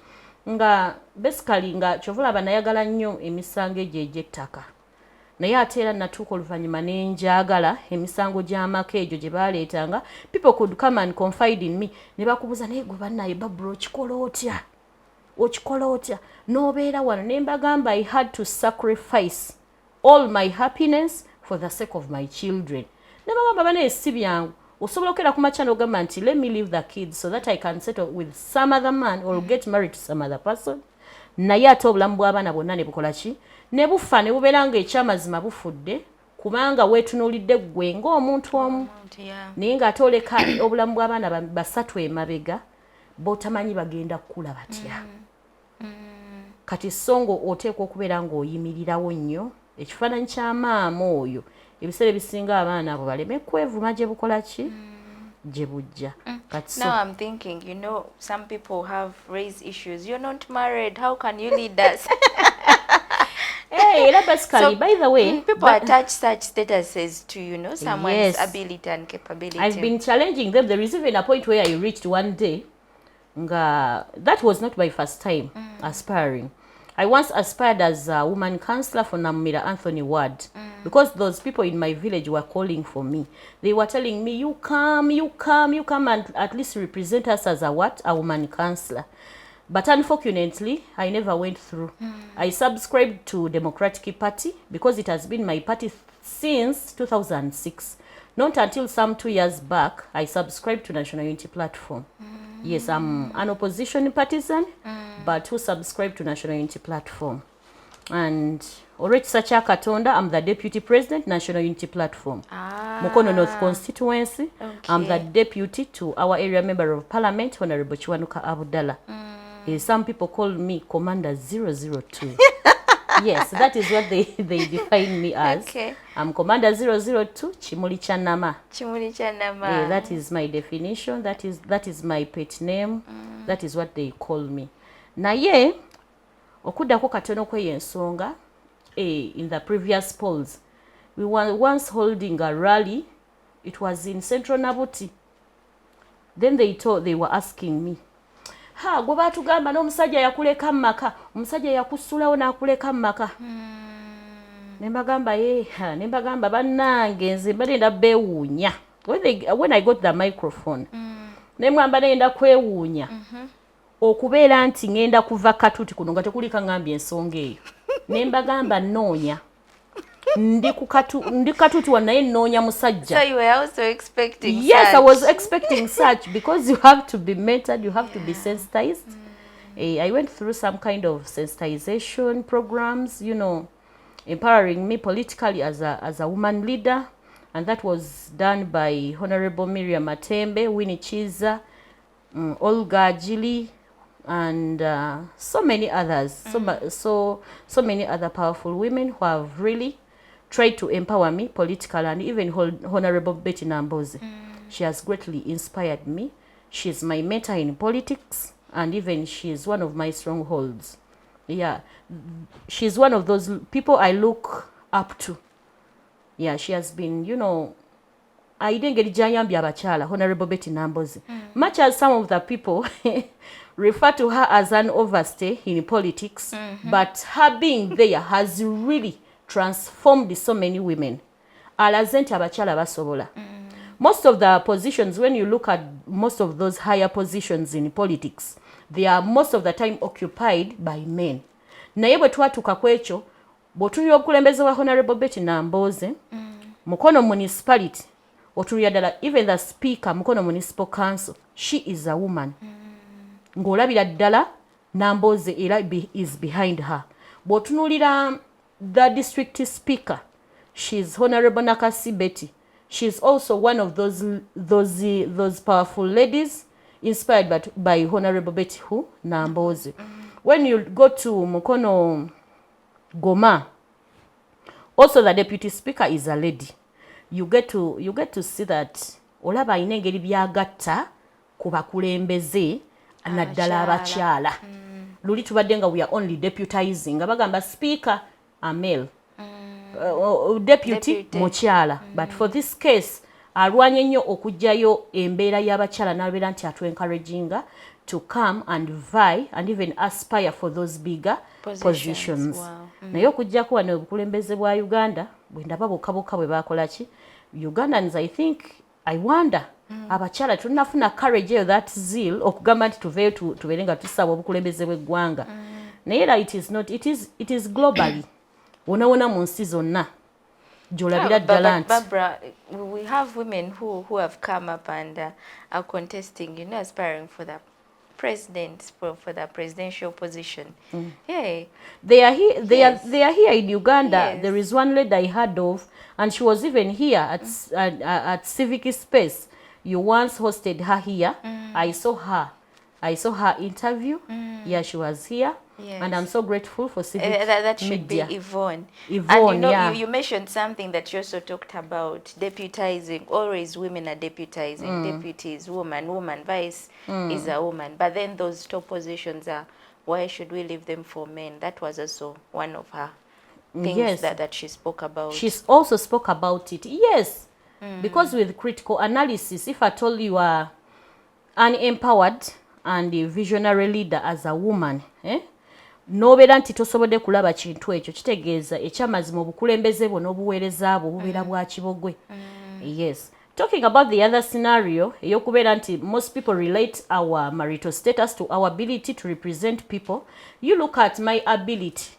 nga basically nga kyovulaba nayagala nnyo emisango egyo egy'ettaka naye ate era natuuka oluvannyuma nenjagala emisango gy'amaka egyo gye baaleetanga. People could come and confide in me ne bakubuuza naye gwe bannaye Barbara okikola otya n'obeera wano ne mbagamba I had to sacrifice all my happiness for the sake of my children. Ne bagamba banaye si byangu osobola okera ku makya n'ogamba nti let me leave the kids so that I can settle with some other man or get married to some other person. Naye ate obulamu bw'abaana bonna ne bukola ki ne bufa ne bubeera ng'ekyamazima bufudde kubanga weetunuulidde ggwe ng'omuntu omu naye ng'ate oleka obulamu bw'abaana basatu emabega b'otamanyi bagenda kukula batya. Kati songo oteekwa okubeera ng'oyimirirawo nnyo ekifaananyi kya maama oyo ebiseera ebisinga abaana abo baleme kwevuma gye bukola ki gye bujja. Now I'm thinking, you know, some people have raised issues. You're not married. How can you lead us? Hey, basically, so, by the way, people attach such statuses to, you know, someone's ability and capability. I've been challenging them. There is even a point where I reached one day. That was not my first time aspiring. I once aspired as a woman councillor for Namira Anthony Ward because those people in my village were calling for me. They were telling me, you come and at least represent us as a what? A woman councillor. But unfortunately, I never went through. I subscribed to Democratic Party because it has been my party since 2006. Not until some 2 years back, I subscribed to National Unity Platform. Yes, I'm an opposition partisan, but who subscribed to National Unity Platform. And already Sacha Katonda, I'm the Deputy President, National Unity Platform. Mukono North Constituency, I'm the Deputy to our area Member of Parliament, Honorable Chiwanuka Abdallah. Some people call me Commander 002. Yes, that is what they define me as. Okay. I'm Commander 002, Chimuli Chanama. Chimuli Chanama. Yeah, that is my definition. That is my pet name. That is what they call me. Naye, okuddako katono kw'ensonga, in the previous polls, we were once holding a rally. It was in Central Nabuti. Then they were asking me, gwe baatugamba n'omusajja yakuleka maka omusajja yakusulawo n'akuleka maka ne mbagamba bannange nze mbadde nda beewuunya when I got the microphone ne mwamba nenda kwewuunya okubeera nti ngenda kuva katuuti kuno nga tekuli kaŋŋambye ensonga eyo ne mbagamba nnoonya ndi katuuti wa naye nnoonya musajja. So you were also expecting yes, such. I was expecting such because you have to be mentored, you have to be sensitized. I went through some kind of sensitization programs, you know, empowering me politically as a woman leader, and that was done by Honorable Miriam Matembe, Winnie Chiza, Olga Gili, and so many others, so many other powerful women who have really tried to empower me politically, and even Honorable Betty Namboze. She has greatly inspired me. She's my mentor in politics, and even she is one of my strongholds. Yeah, she's one of those people I look up to. Yeah, she has been, you know, I didn't get Jayambi Abachala, Honorable Betty Namboze. Much as some of the people refer to her as an overstay in politics, but her being there has really transformed so many women. Alazenti Abachala basobola. Most of the positions, when you look at most of those higher positions in politics, they are most of the time occupied by men. Naye bwe twatuuka kwekyo, bw'otunulira obukulembeze bwa Honorable Betty Namboze, Mukono municipality, otunulira ddala, even the speaker, Mukono Municipal Council, she is a woman. Ng'olabira ddala Namboze era is behind her. Bw'otunulira the district speaker, she's Honorable Nakasi Betty. She's also one of those powerful ladies inspired by Honorable Betty Namboze. When you go to Mukono Goma, also the deputy speaker is a lady. You get to see that olaba ine engeri byagatta ku bakulembeze naddala abakyala. Luli tubadde nga we are only deputizing. Abagamba speaker a male. Deputy mukyala. But for this case, alwanye nnyo okujjayo embeera y'abakyala n'abeera nti encouraginga to come and vie and even aspire for those bigger positions. Wow. Naye okujjako wano obukulembeze bwa Uganda, bwe ndaba bokka bwe bakola ki, Ugandans, I think, I wonder, abakyala tunafuna courage eyo, that zeal, okugamba nti tuveeyo tubeere nga tusaba obukulembeze bw'eggwanga. Naye era it is globally. Wona mu nsi zonna. Gyolabira ddala nti. Barbara, we have women who have come up and are contesting, you know, aspiring for the president, for the presidential position. Yeah. They are here. They are here in Uganda. Yes. There is one lady I heard of, and she was even here at Civic Space. You once hosted her here. I saw her interview. Yeah, she was here. Yes. And I'm so grateful for Civic that should Media. be Yvonne. Yvonne, and you know, yeah. you mentioned something that you also talked about, deputizing. Always women are deputizing. Deputy is woman, vice is a woman. But then those top positions are, why should we leave them for men? That was also one of her things. Yes. that she spoke about. She also spoke about it. Yes. Because with critical analysis, if at all you are an empowered and a visionary leader as a woman, nobeera nti tosobodde kulaba kintu ekyo, kitegeeza ekyamazima obukulembeze bwo n'obuweereza bwo bubeera bwa kibogwe. Yes. Talking about the other scenario, eyokubeera nti most people relate our marital status to our ability to represent people. You look at my ability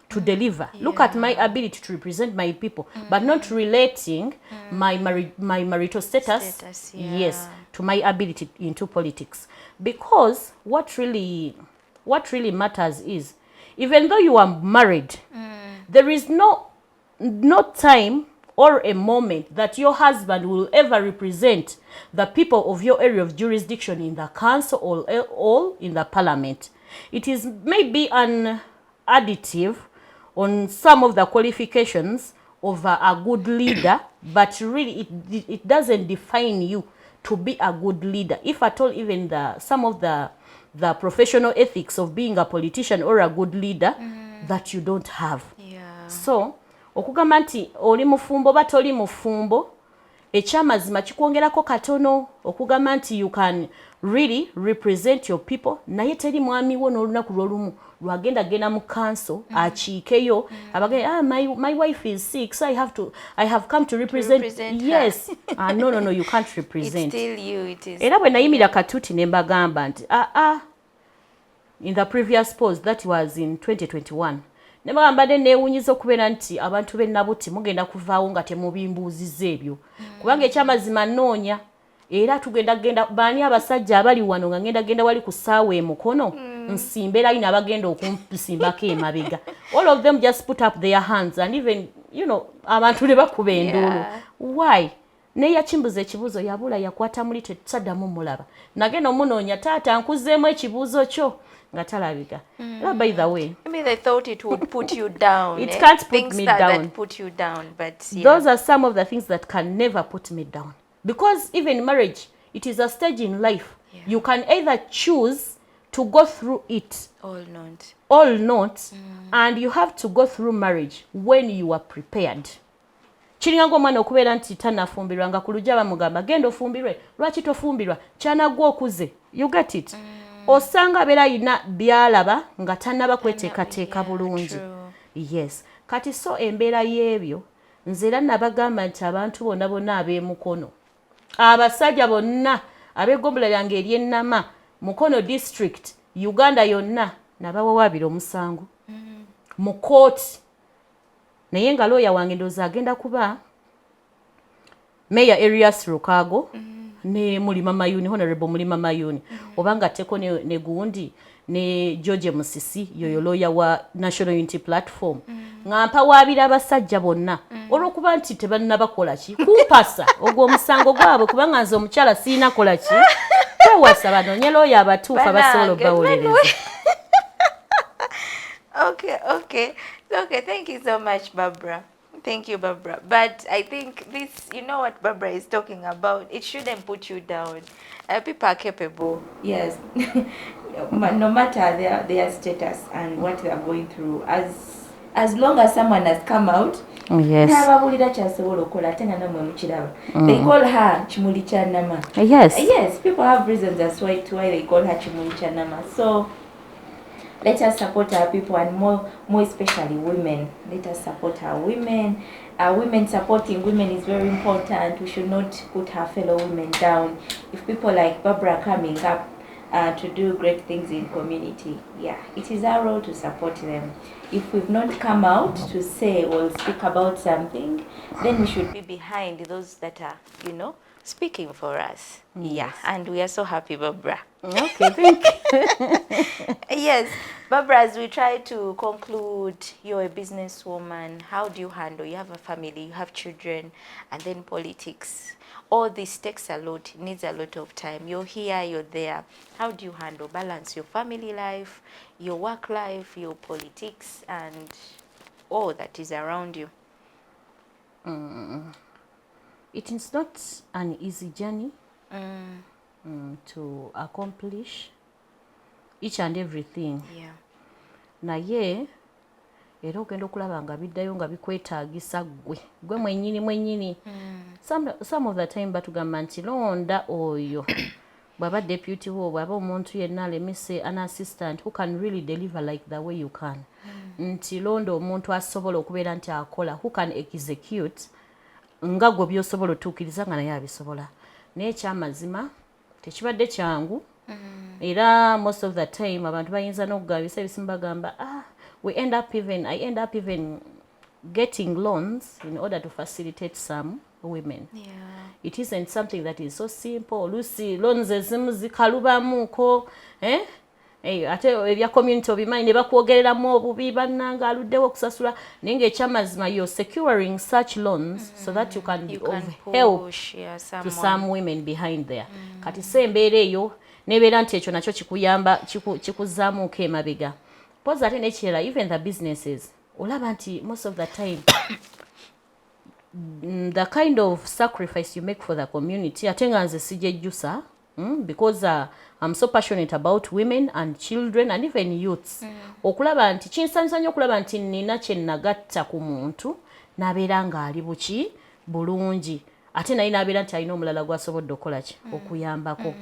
to deliver. Yeah. Look at my ability to represent my people, but not relating my marital status, yes, to my ability into politics. Because what really matters is, even though you are married, there is no time or a moment that your husband will ever represent the people of your area of jurisdiction in the council or in the parliament. It is maybe an additive on some of the qualifications of a good leader, but really it doesn't define you to be a good leader. If at all, even some of the professional ethics of being a politician or a good leader that you don't have. Yeah. So, okugamba nti oli mufumbo ba toli mufumbo, ekyamazima kikwongerako katono, okugamba nti you can really represent your people, naye teri mwami wo n'olunaku lw'olumu lwagenda genda mu council achiikeyo abagenda my wife is sick, so I have come to represent yes. No, you can't represent. It's still you, it is. Era bwe nayimira katuuti ne mbagamba nti in the previous post, that was in 2021, ne mbadde neewunyiza okubeera nti abantu b'e Nabuti mugenda kuvaawo nga temubimbuuzizza ebyo, kubanga ekyamazima noonya era genda bani abasajja abali wano nga genda wali ku ssaawa emukono nsimbe line abagenda okumsimbako emabega. All of them just put up their hands and even abantu ne bakuba enduulu. Why? Neya chimbuze ekibuuzo yabula yakwata muli tetsaddamu mulaba. Nagenda omunoonya taata nkuzeemu ekibuuzo kyo nga talabika. By the way, maybe they thought it would put you down. It can't put things me that down. Put you down, but those are some of the things that can never put me down. Because even marriage, it is a stage in life. You can either choose to go through it or not, and you have to go through marriage when you are prepared. Kiringa omwana okubeera nti tanafumbirwa nga ku lujja bamugamba genda ofumbirwe, lwaki tofumbirwa, kyanagwa okuze. You get it? Osanga abeera alina byalaba nga tanaba kweteekateeka bulungi. Yes. Kati so embeera y'ebyo nze era nabagamba nti abantu bonna ab'emukono, abasajja bonna ab'eggombolola lyange ery'Ennama, Mukono district, Uganda yonna nabawawaabira omusango mu kooti. Naye nga lawyer wange ndowooza agenda kuba Mayor Erias Rukago ne Mulima Mayuni, Honorable Mulima Mayuni, obanga teko ne gundi ne George Musisi yoyo lawyer wa National Unity Platform. Ngampa waabira abasajja bonna olw'okuba nti tebannabakola ki kumpasa ogwo omusango gwabwe kubanga nze omukyala siina kola ki tewasa banoonye lawyer abatuufu abasobola obawolereza. Okay, thank you so much, Barbara. Thank you, Barbara. But I think this, what Barbara is talking about, it shouldn't put you down. People are capable. Yes. No matter their status and what they are going through, as long as someone has come out, yes. They call her Chimuli Chanama. Yes. Yes, people have reasons as why they call her Chimuli Chanama. So let us support our people, and more especially women. Let us support our women. Women supporting women is very important. We should not put our fellow women down. If people like Barbara are coming up to do great things in community, it is our role to support them. If we've not come out to say or speak about something, then we should be behind those that are, speaking for us. Yes. And we are so happy, Barbara. Okay, thank you. Yes, Barbara, as we try to conclude, you're a businesswoman. How do you handle? You have a family, you have children, and then politics. All this takes a lot, needs a lot of time. You're here, you're there. How do you handle, balance your family life, your work life, your politics, and all that is around you? It is not an easy journey to accomplish each and everything. Naye era ogenda okulaba nga biddayo nga bikwetaagisa gwe mwennyini. Some of the time batugamba nti londa oyo bw'aba deputy wo bw'aba omuntu yenna, let me say an assistant who can really deliver like the way you can. Nti londa omuntu asobola okubeera nti akola, who can execute nga gwe by'osobola otuukiriza nga naye abisobola. Naye ekyamazima tekibadde kyangu. Era most of the time abantu bayinza n'okugabisa ebisinga bagamba I end up even getting loans in order to facilitate some women. It isn't something that is so simple. Lucy loans ezimu zikalubamuko ate ebya community obimanyi ne bakwogereramu obubi bannanga aluddewo okusasula, naye ng'ekyamazima you're securing such loans so that you can be of help to some women behind there. Kati se embeera eyo nebeera nti ekyo nakyo kikuyamba kikuzaamuuko emabega. Pose ate nekirala, even the businesses olaba nti most of the time the kind of sacrifice you make for the community ate nga nze sijejjusa because I'm so passionate about women and children and even youths. Okulaba nti kinsansanya okulaba nti nina kye nagatta ku muntu nabeera nga ali buki bulungi ate naye nabeera nti alina omulala gwasobodde okukola ki okuyambako.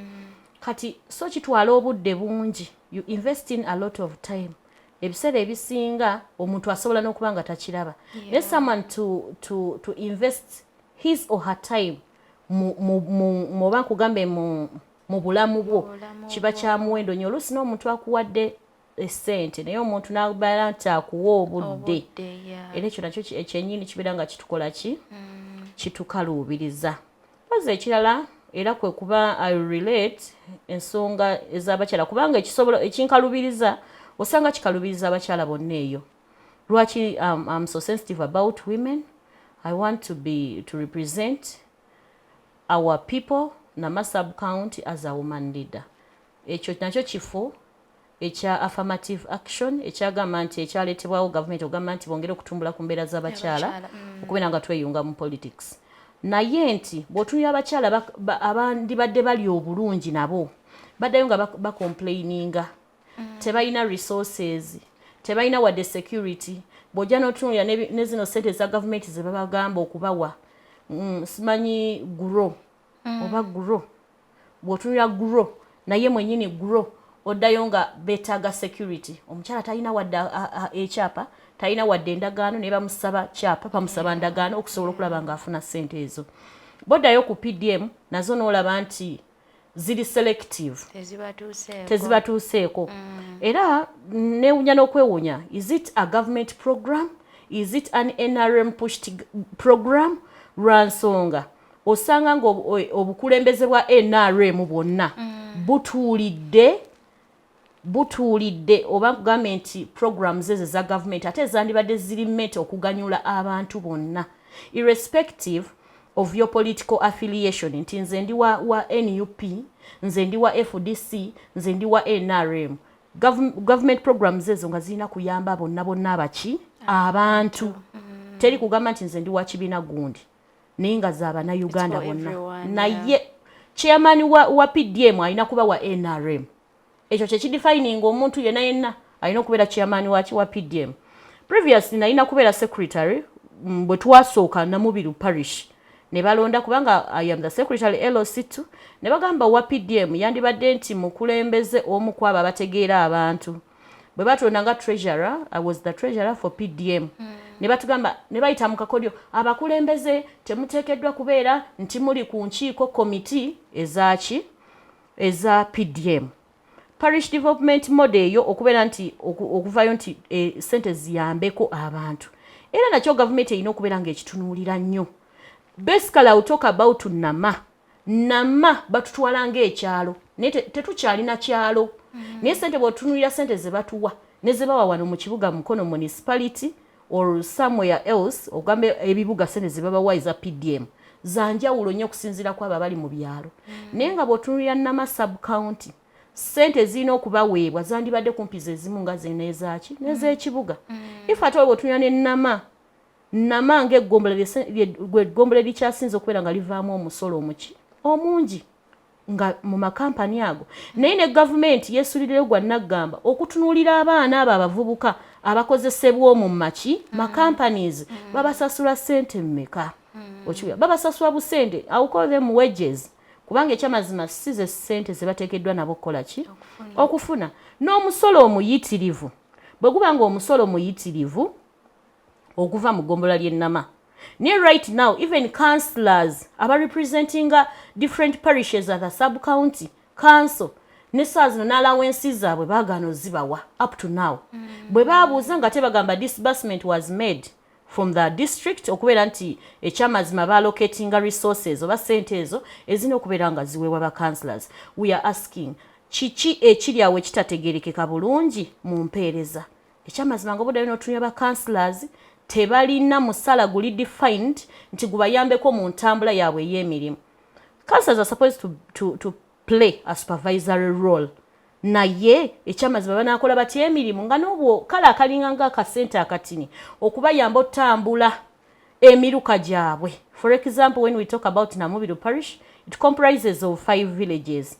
Kati so kitwala obudde bungi, you invest in a lot of time. Ebiseera ebisinga omuntu asobola n'okuba nga takiraba. Let someone to invest his or her time mu bankugambe mu bulamu bwo kiba kya muwendo nnyo. Oluusi n'omuntu akuwadde essente naye omuntu n'abeera nti akuwa obudde. Era ekyo nakyo ekyennyini kibeera nga kitukola ki? Kitukaluubiriza. Pozi ekirala era kwe kuba I relate ensonga ez'abakyala kubanga ekinkalubiriza osanga kikalubiriza abakyala bonna eyo. Lwaki I'm so sensitive about women. I want to represent our people Nama sub-county as a woman leader. Ekyo nakyo kifo ekya affirmative action ekyagamba nti ekyaleetebwawo gavumenti ogamba nti bongere okutumbula ku mbeera z'abakyala okubeera nga tweyunga mu politics. Naye nti bw'otunira abakyala abandibadde bali obulungi nabo baddayo nga bacomplaininga tebalina resources tebalina wadde security bw'ojja n'otunulira ne zino ssente za gavumenti ze babagamba okubawa simanyi grow oba grow bw'otunulira grow naye mwennyini grow oddayo nga beetaaga security omukyala talina wadde ekyapa talina wadde endagaano ne bamusaba kyapa bamusaba ndagaano okusobola okulaba ng'afuna ssente ezo. Boddayo ku PDM nazo n'olaba nti ziri selective tezibatuuseeko era newunya n'okwewunya, is it a government program, is it an NRM pushed program? Lwansonga osanga nga obukulembeze bwa NRM bwonna butuulidde oba kugambe nti programs ezo za government ate zandibadde ziri mmete okuganyula abantu bonna irrespective of your political affiliation nti nze ndi wa NUP nze ndi wa FDC nze ndi wa NRM. Government programs ezo nga zirina kuyamba bonna abaki abantu teri kugamba nti nze ndi wa kibiina gundi naye nga zaabana Uganda bonna naye chairman wa PDM alina kuba wa NRM. Ekyo kyekidefining omuntu yenna alina okubeera chairman wa PDM. Previously nalina kubeera secretary bwe twasooka Namubiru parish ne balonda kubanga I am the secretary LOC2 ne bagamba wa PDM yandibadde nti mukulembeze omu kwabo abategeera abantu. Bwe batonda nga treasurer, I was the treasurer for PDM. Ne batugamba ne bayita mu kakodyo abakulembeze temuteekeddwa kubeera nti muli ku nkiiko committee eza PDM. Parish development model eyo okubeera nti okuvayo nti sente ziyambeko abantu. Era nakyo government erina okubeera ng'ekitunuulira nnyo. Basically I will talk about Nama batutwala ng'ekyalo. Naye tetukyalina kyalo. Naye sente bw'otunuulira sente ze batuwa ne ze bawa wano mu kibuga Mukono municipality or somewhere else ogambe ebibuga sente ze babawa eza PDM zanjawulo nnyo okusinziira kwabo abali mu byalo. Naye nga bw'otunuulira Nama sub-county sente zirina okubaweebwa zandibadde kumpi ze zimu nga zeneezaaki n'ez'ekibuga. If at all bw'otunuulira ne Nama ng'eggombole likyasinze okubeera nga livaamu omusolo omungi nga mu makampani ago. Naye ne gavumenti yeesulireyo gwa naggamba okutunuulira abaana abo abavubuka abakozesebwa mu companies babasasula sente mmeka? Babasasula busente, I will call them wages. Kubanga ekyamazima si ze ssente ze bateekeddwa nabo kukola ki? Okufuna. N'omusolo omuyitirivu. Bwe guba nga omusolo muyitirivu okuva mu ggombola ly'e Nama. Near right now, even councillors are representing different parishes at the sub-county council. Nesaz no allowances zaabwe baagaana ozibawa up to now. Bwe baabuuza nga tebagamba disbursement was made from the district okubeera nti ekyamazima baalocatinga resources oba sente ezo ezina okubeera nga ziweebwa ba councillors. We are asking kiki ekiri awo ekitategeerekeka bulungi mu mpeereza. Ekyamazima nga obuddayo n'otunya ba councillors tebalina musala guli defined nti gubayambeko mu ntambula yaabwe ey'emirimu. Councillors are supposed to play a supervisory role. Naye ekyamazima banaakola batya emirimu nga n'obwo kale akalinga ng'akasente akatini okubayamba otambula emiruka gyabwe. For example, when we talk about Namubiru parish, it comprises of 5 villages.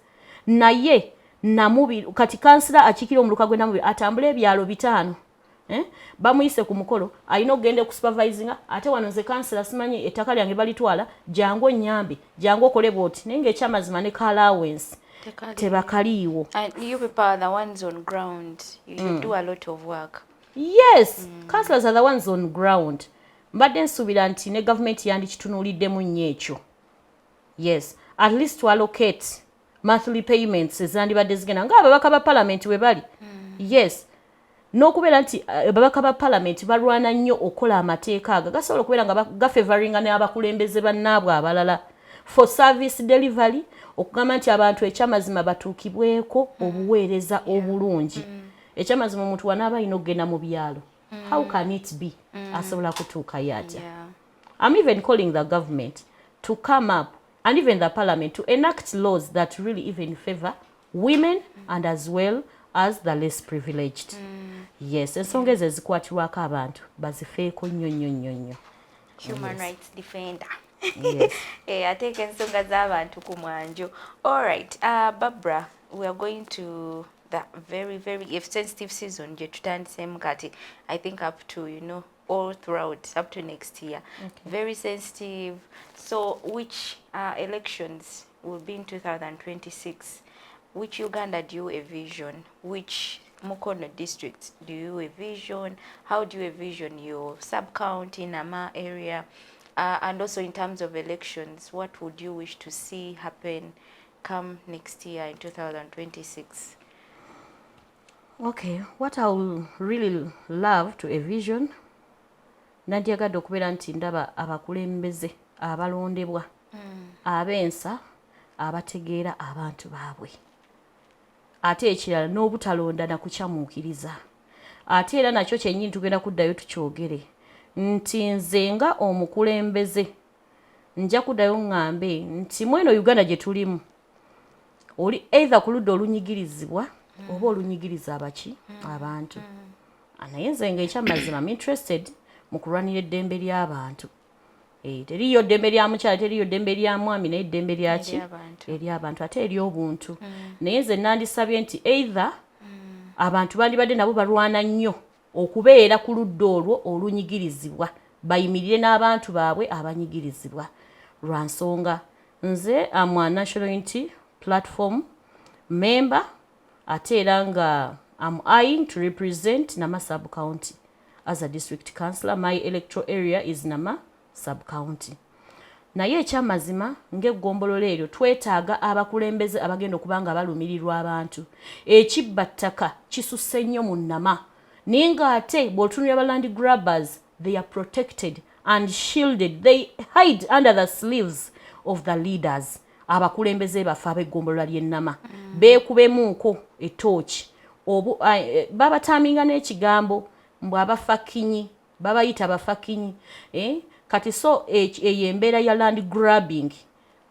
Naye Namubiru kati councillor akikira omuluka gwe Namubiru atambula ebyalo 5. Bamuyise ku mukolo alina okugenda okusupervisinga ate wano nze councillor simanyi ettaka lyange balitwala jangu onnyambe jangu okole bwoti naye ng'ekyamazima ne allowance tebakaliiwo. And you people are the ones on ground. You do a lot of work. Yes, councillors are the ones on ground. Mbadde nsuubira nti ne government yandikitunuuliddemu nnyo ekyo. Yes, at least to allocate monthly payments ezandibadde zigenda ng'ababaka ba parliament we bali. Yes. N'okubeera nti ababaka ba parliament balwana nnyo okukola amateeka ago gasobola okubeera nga gafavoringa n'abakulembeze bannaabwe abalala. for service delivery okugamba nti abantu ekyamazima batuukibweko obuweereza obulungi ekyamazima omuntu wanaaba alina okugenda mu byalo how can it be asobola kutuukayo atya I'm even calling the government to come up and even the parliament to enact laws that really even favor women and as well as the less privileged. Yes, ensonga ezo ezikwatirwako abantu bazifeeko nnyo. Human rights defender. Yes. Ateeka ensonga z'abantu ku mwanjo. All right, Barbara, we are going to the very, very sensitive season. I think up to, all throughout, up to next year. Okay. Very sensitive. So which elections will be in 2026? Which Uganda do you envision? Which Mukono districts do you envision? How do you envision your sub-county Nama area? And also in terms of elections, what would you wish to see happen come next year in 2026? Okay, what I would really love to envision, nandyagadde okubeera nti ndaba abakulembeze abalondebwa abensa abategeera abantu baabwe. Ate ekirala n'obutalonda na kukyamuukiriza. Ate era nakyo kyennyini tugenda kuddayo tukyogere nti nze nga omukulembeze nja kuddayo ŋŋambe nti mweno Uganda gye tulimu oli either ku ludda olunyigirizibwa oba olunyigiriza abantu. Naye nze ng'ekyamazima I'm interested mu kulwanira eddembe ly'abantu. Teriyo ddembe lya mukyala, teriyo ddembe lya mwami, naye ddembe lyaki ery'abantu ate ery'obuntu. Naye nze nandisabye nti either abantu bandibadde nabo balwana nnyo okubeera ku ludda olwo olunyigirizibwa bayimirire n'abantu baabwe abanyigirizibwa. Lwa nsonga nze am a National Unity Platform member ate era nga I'm eyeing to represent Nama sub-county as a district councillor. My electoral area is Nama sub-county. Naye ekyamazima ng'eggombolola eryo twetaaga abakulembeze abagenda okuba nga balumirirwa abantu. Ekibbattaka kisusse nnyo mu Nama. Naye ng'ate bw'otunulira ba land grabbers, they are protected and shielded. They hide under the sleeves of the leaders. Abakulembeze bafe ab'eggombolola ly'e Nama. Beekubemuuko ettooki. Babataaminga n'ekigambo mbu abafakinyi, babayita abafakinyi. Kati so eyo embeera ya land grabbing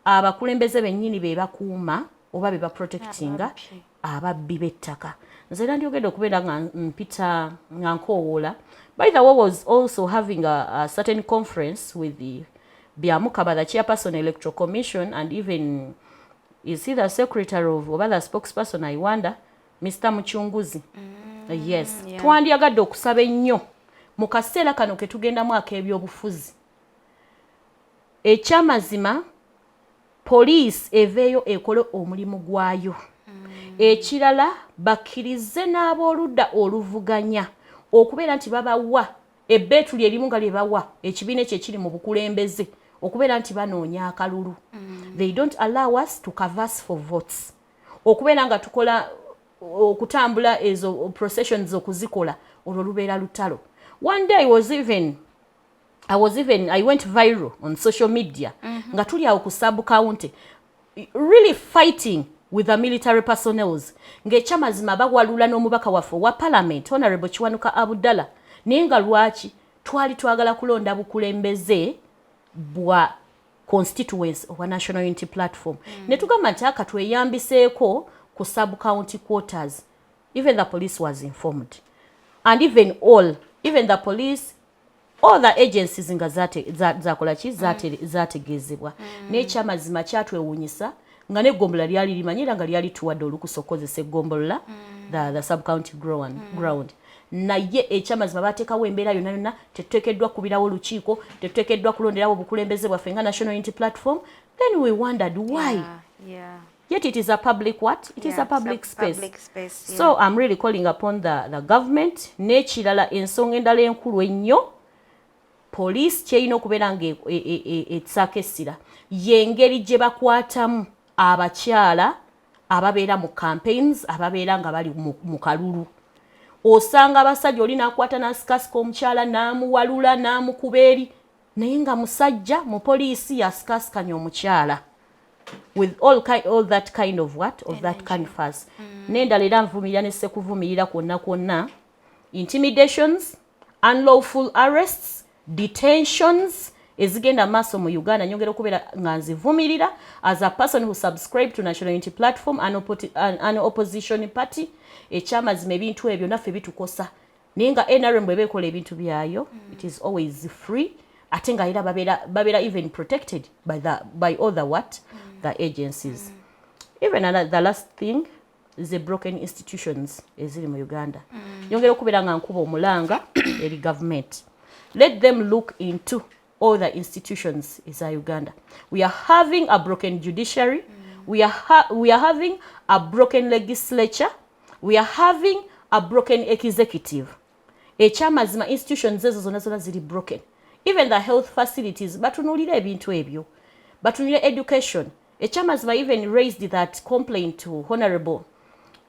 abakulembeze bennyini be bakuuma oba be baprotectinga ababbi b'ettaka. Nze era ndyogedde okubeera nga mpita nga nkoowoola. By the way, was also having a certain conference with the Byamukaba, the chairperson electoral commission, and even is he the secretary of oba the spokesperson I wonder, Mr. Muchunguzi. Yes. Yeah. Twandyagadde okusaba ennyo mu kaseera kano ke tugendamu ak'ebyobufuzi. Ekyamazima poliisi eveeyo ekole omulimu gwayo. Ekirala bakkirize n'ab'oludda oluvuganya okubeera nti babawa ebbeetuli erimu nga lye bawa ekibiina ekyo ekiri mu bukulembeze okubeera nti banoonya akalulu. They don't allow us to canvass for votes. Okubeera nga tukola okutambula ezo processions okuzikola olwo lubeera lutalo. One day I went viral on social media nga tuli awo ku sub-county really fighting with the military personnels ng'ekyamazima bagwalula n'omubaka waffe wa parliament Honorable Kiwanuka Abdallah naye nga lwaki twali twagala kulonda bukulembeze bwa constituency owa National Unity Platform. Ne tugamba nti aka tweyambiseeko ku sub-county quarters. Even the police was informed. And even the police, all the agencies nga zakola ki zategezebwa. N'ekyamazima kyatwewuunyisa nga n'eggombolola lyali limanyira nga lyali tuwadde olukusokozesa eggombolula the sub-county ground. Naye ekyamazima bateekawo embeera yonna tetuteekeddwa kubirawo lukiiko, tetuteekeddwa kulonderawo obukulembeze bwaffe nga National Unity Platform. Then we wondered why. Yeah. Yet it is a public what? It is a public space. Public space, yeah. So I'm really calling upon the government. N'ekirala ensonga endala enkulu ennyo police kyerina okubeera nga etsaako essira y'engeri gye bakwatamu abakyala ababeera mu campaigns ababeera nga bali mu kalulu. Osanga abasajja oli n'akwata n'asikasika omukyala n'amuwalula n'amukuba eri naye nga musajja mu poliisi yasikaasikanya omukyala. with all that kind of what of that canvas. N'endala era nvumirira ne sekuvumirira kwonna intimidations, unlawful arrests, detentions ezigenda maaso mu Uganda. Nyongera okubeera nga nzivumirira as a person who subscribe to National Unity Platform, an opposition party. Ekyamazima ebintu ebyo naffe bitukosa naye nga NRM bw'eba ekola ebintu byayo it is always free ate nga era babeera even protected by all the agencies. Even the last thing is the broken institutions eziri mu Uganda. Nyongera okubeera nga nkuba omulanga eri government. Let them look into all the institutions in Uganda. We are having a broken judiciary. We are having a broken legislature. We are having a broken executive. Ekyamazima institutions ezo zonna ziri broken. Even the health facilities, batunulira ebintu ebyo. Batunulira education. Ekyamazima even raised that complaint to Honorable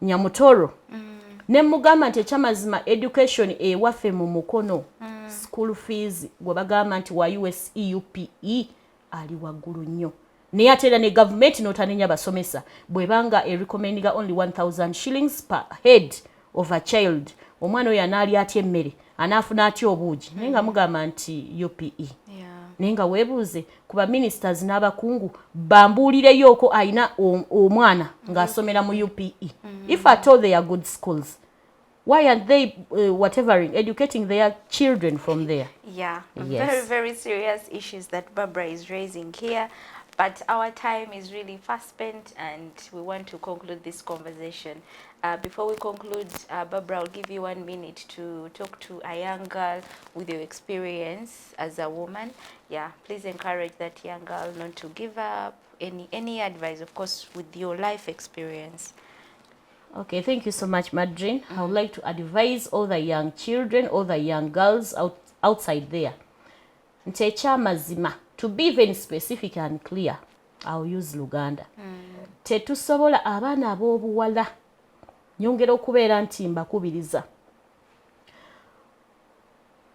Nyamutoro. Nemugamba nti ekyamazima education ewaffe mu mukono. School fees gwe bagamba nti wa US EUPE ali waggulu nnyo. Naye ate era ne government n'otanenya basomesa bwebanga recommendinga only 1,000 shillings per head of a child. Omwana oyo anaali atya emmere anaafuna atya obuugi naye nga mugamba nti UPE. Naye nga weebuuze ku baministers n'abakungu bambuulireyo ko ayina omwana ng'asomera mu UPE. If at all they are good schools, why aren't they educating their children from there? Yeah, yes. Very, very serious issues that Barbara is raising here. But our time is really fast spent and we want to conclude this conversation. Before we conclude, Barbara, I'll give you 1 minute to talk to a young girl with your experience as a woman. Yeah, please encourage that young girl not to give up. Any advice, of course, with your life experience. Okay, thank you so much, Madrin. I would like to advise all the young children, all the young girls outside there. Nti ekyamazima, to be even specific and clear, I'll use Luganda. Tetusobola abaana ab'obuwala. Nyongera okubeera nti mbakubiriza.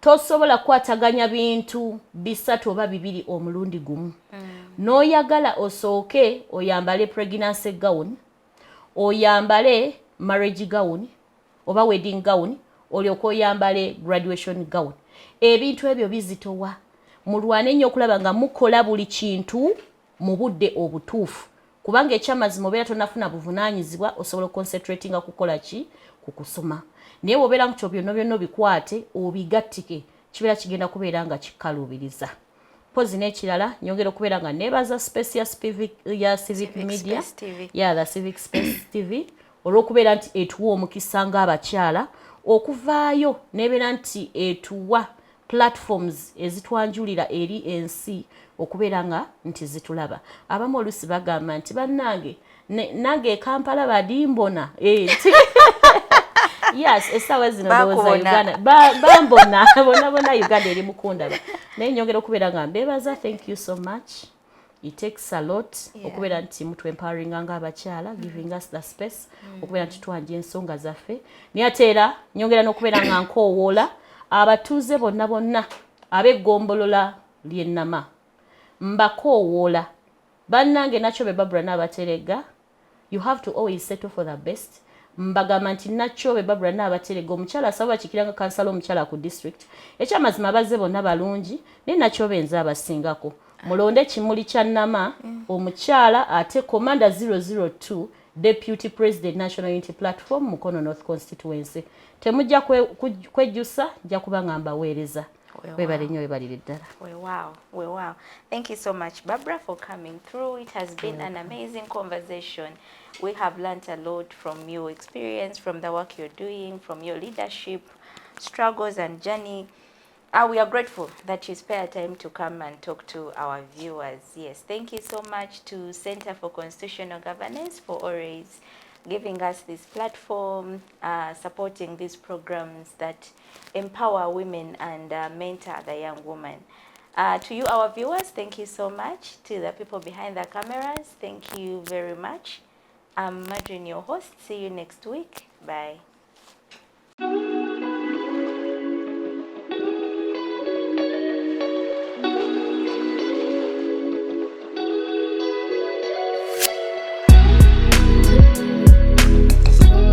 Tosobola kwataganya bintu bisatu oba bibiri omulundi gumu. N'oyagala osooke oyambale pregnancy gown, oyambale marriage gown, oba wedding gown, olyoke oyambale graduation gown. Ebintu ebyo bizitowa. Mulwane nnyo okulaba nga mukola buli kintu mu budde obutuufu. Kubanga ekyamazima obeera tonafuna buvunaanyizibwa osobola concentratinga kukola ki? Kukusoma. Naye obeera nti byonna obikwate obigattike kibeera kigenda kubeera nga kikaluubiriza. Pozi n'ekirala nyongera okubeera nga neebaza space ya Civic Media. The Civic Space TV. Olw'okubeera nti etuwa omukisa ng'abakyala okuvaayo nebeera nti etuwa platforms ezitwanjulira eri ensi okubeera nga nti zitulaba. Abamu oluusi bagamba nti bannange nange e Kampala badimbona. Yes, essaawa zino ndowooza Uganda bambona bona Uganda eri mukundaba. Naye nyongera okubeera nga mbeebaza. Thank you so much. It takes a lot okubeera nti mutu empoweringa ng'abakyala, giving us the space okubeera nti twanja ensonga zaffe. Naye ate era nyongera n'okubeera nga nkoowoola abatuuze bonna ab'eggombolola ly'ennama. Mbakoowoola bannange Nakyobe Barbra Nabateregga, you have to always settle for the best. Mbagamba nti Nakyobe Barbra Nabateregga omukyala asaba kikiranga kansala omukyala ku district. Ekyamazima bazze bonna balungi naye Nakyobe nze abasingako. Mulonde Kimuli kya Nnama omukyala ate Commander 002 Deputy President National Unity Platform Mukono North Constituency. Temujja kwejjusa nja kuba nga mbaweereza. Webale nnyo webalire ddala. Wow. Thank you so much, Barbara, for coming through. It has been an amazing conversation. We have learned a lot from your experience, from the work you're doing, from your leadership, struggles and journey. We are grateful that you spare time to come and talk to our viewers. Yes, thank you so much to Center for Constitutional Governance for always giving us this platform, supporting these programs that empower women and mentor the young woman. To you, our viewers, thank you so much. To the people behind the cameras, thank you very much. I'm Madrin, your host. See you next week. Bye.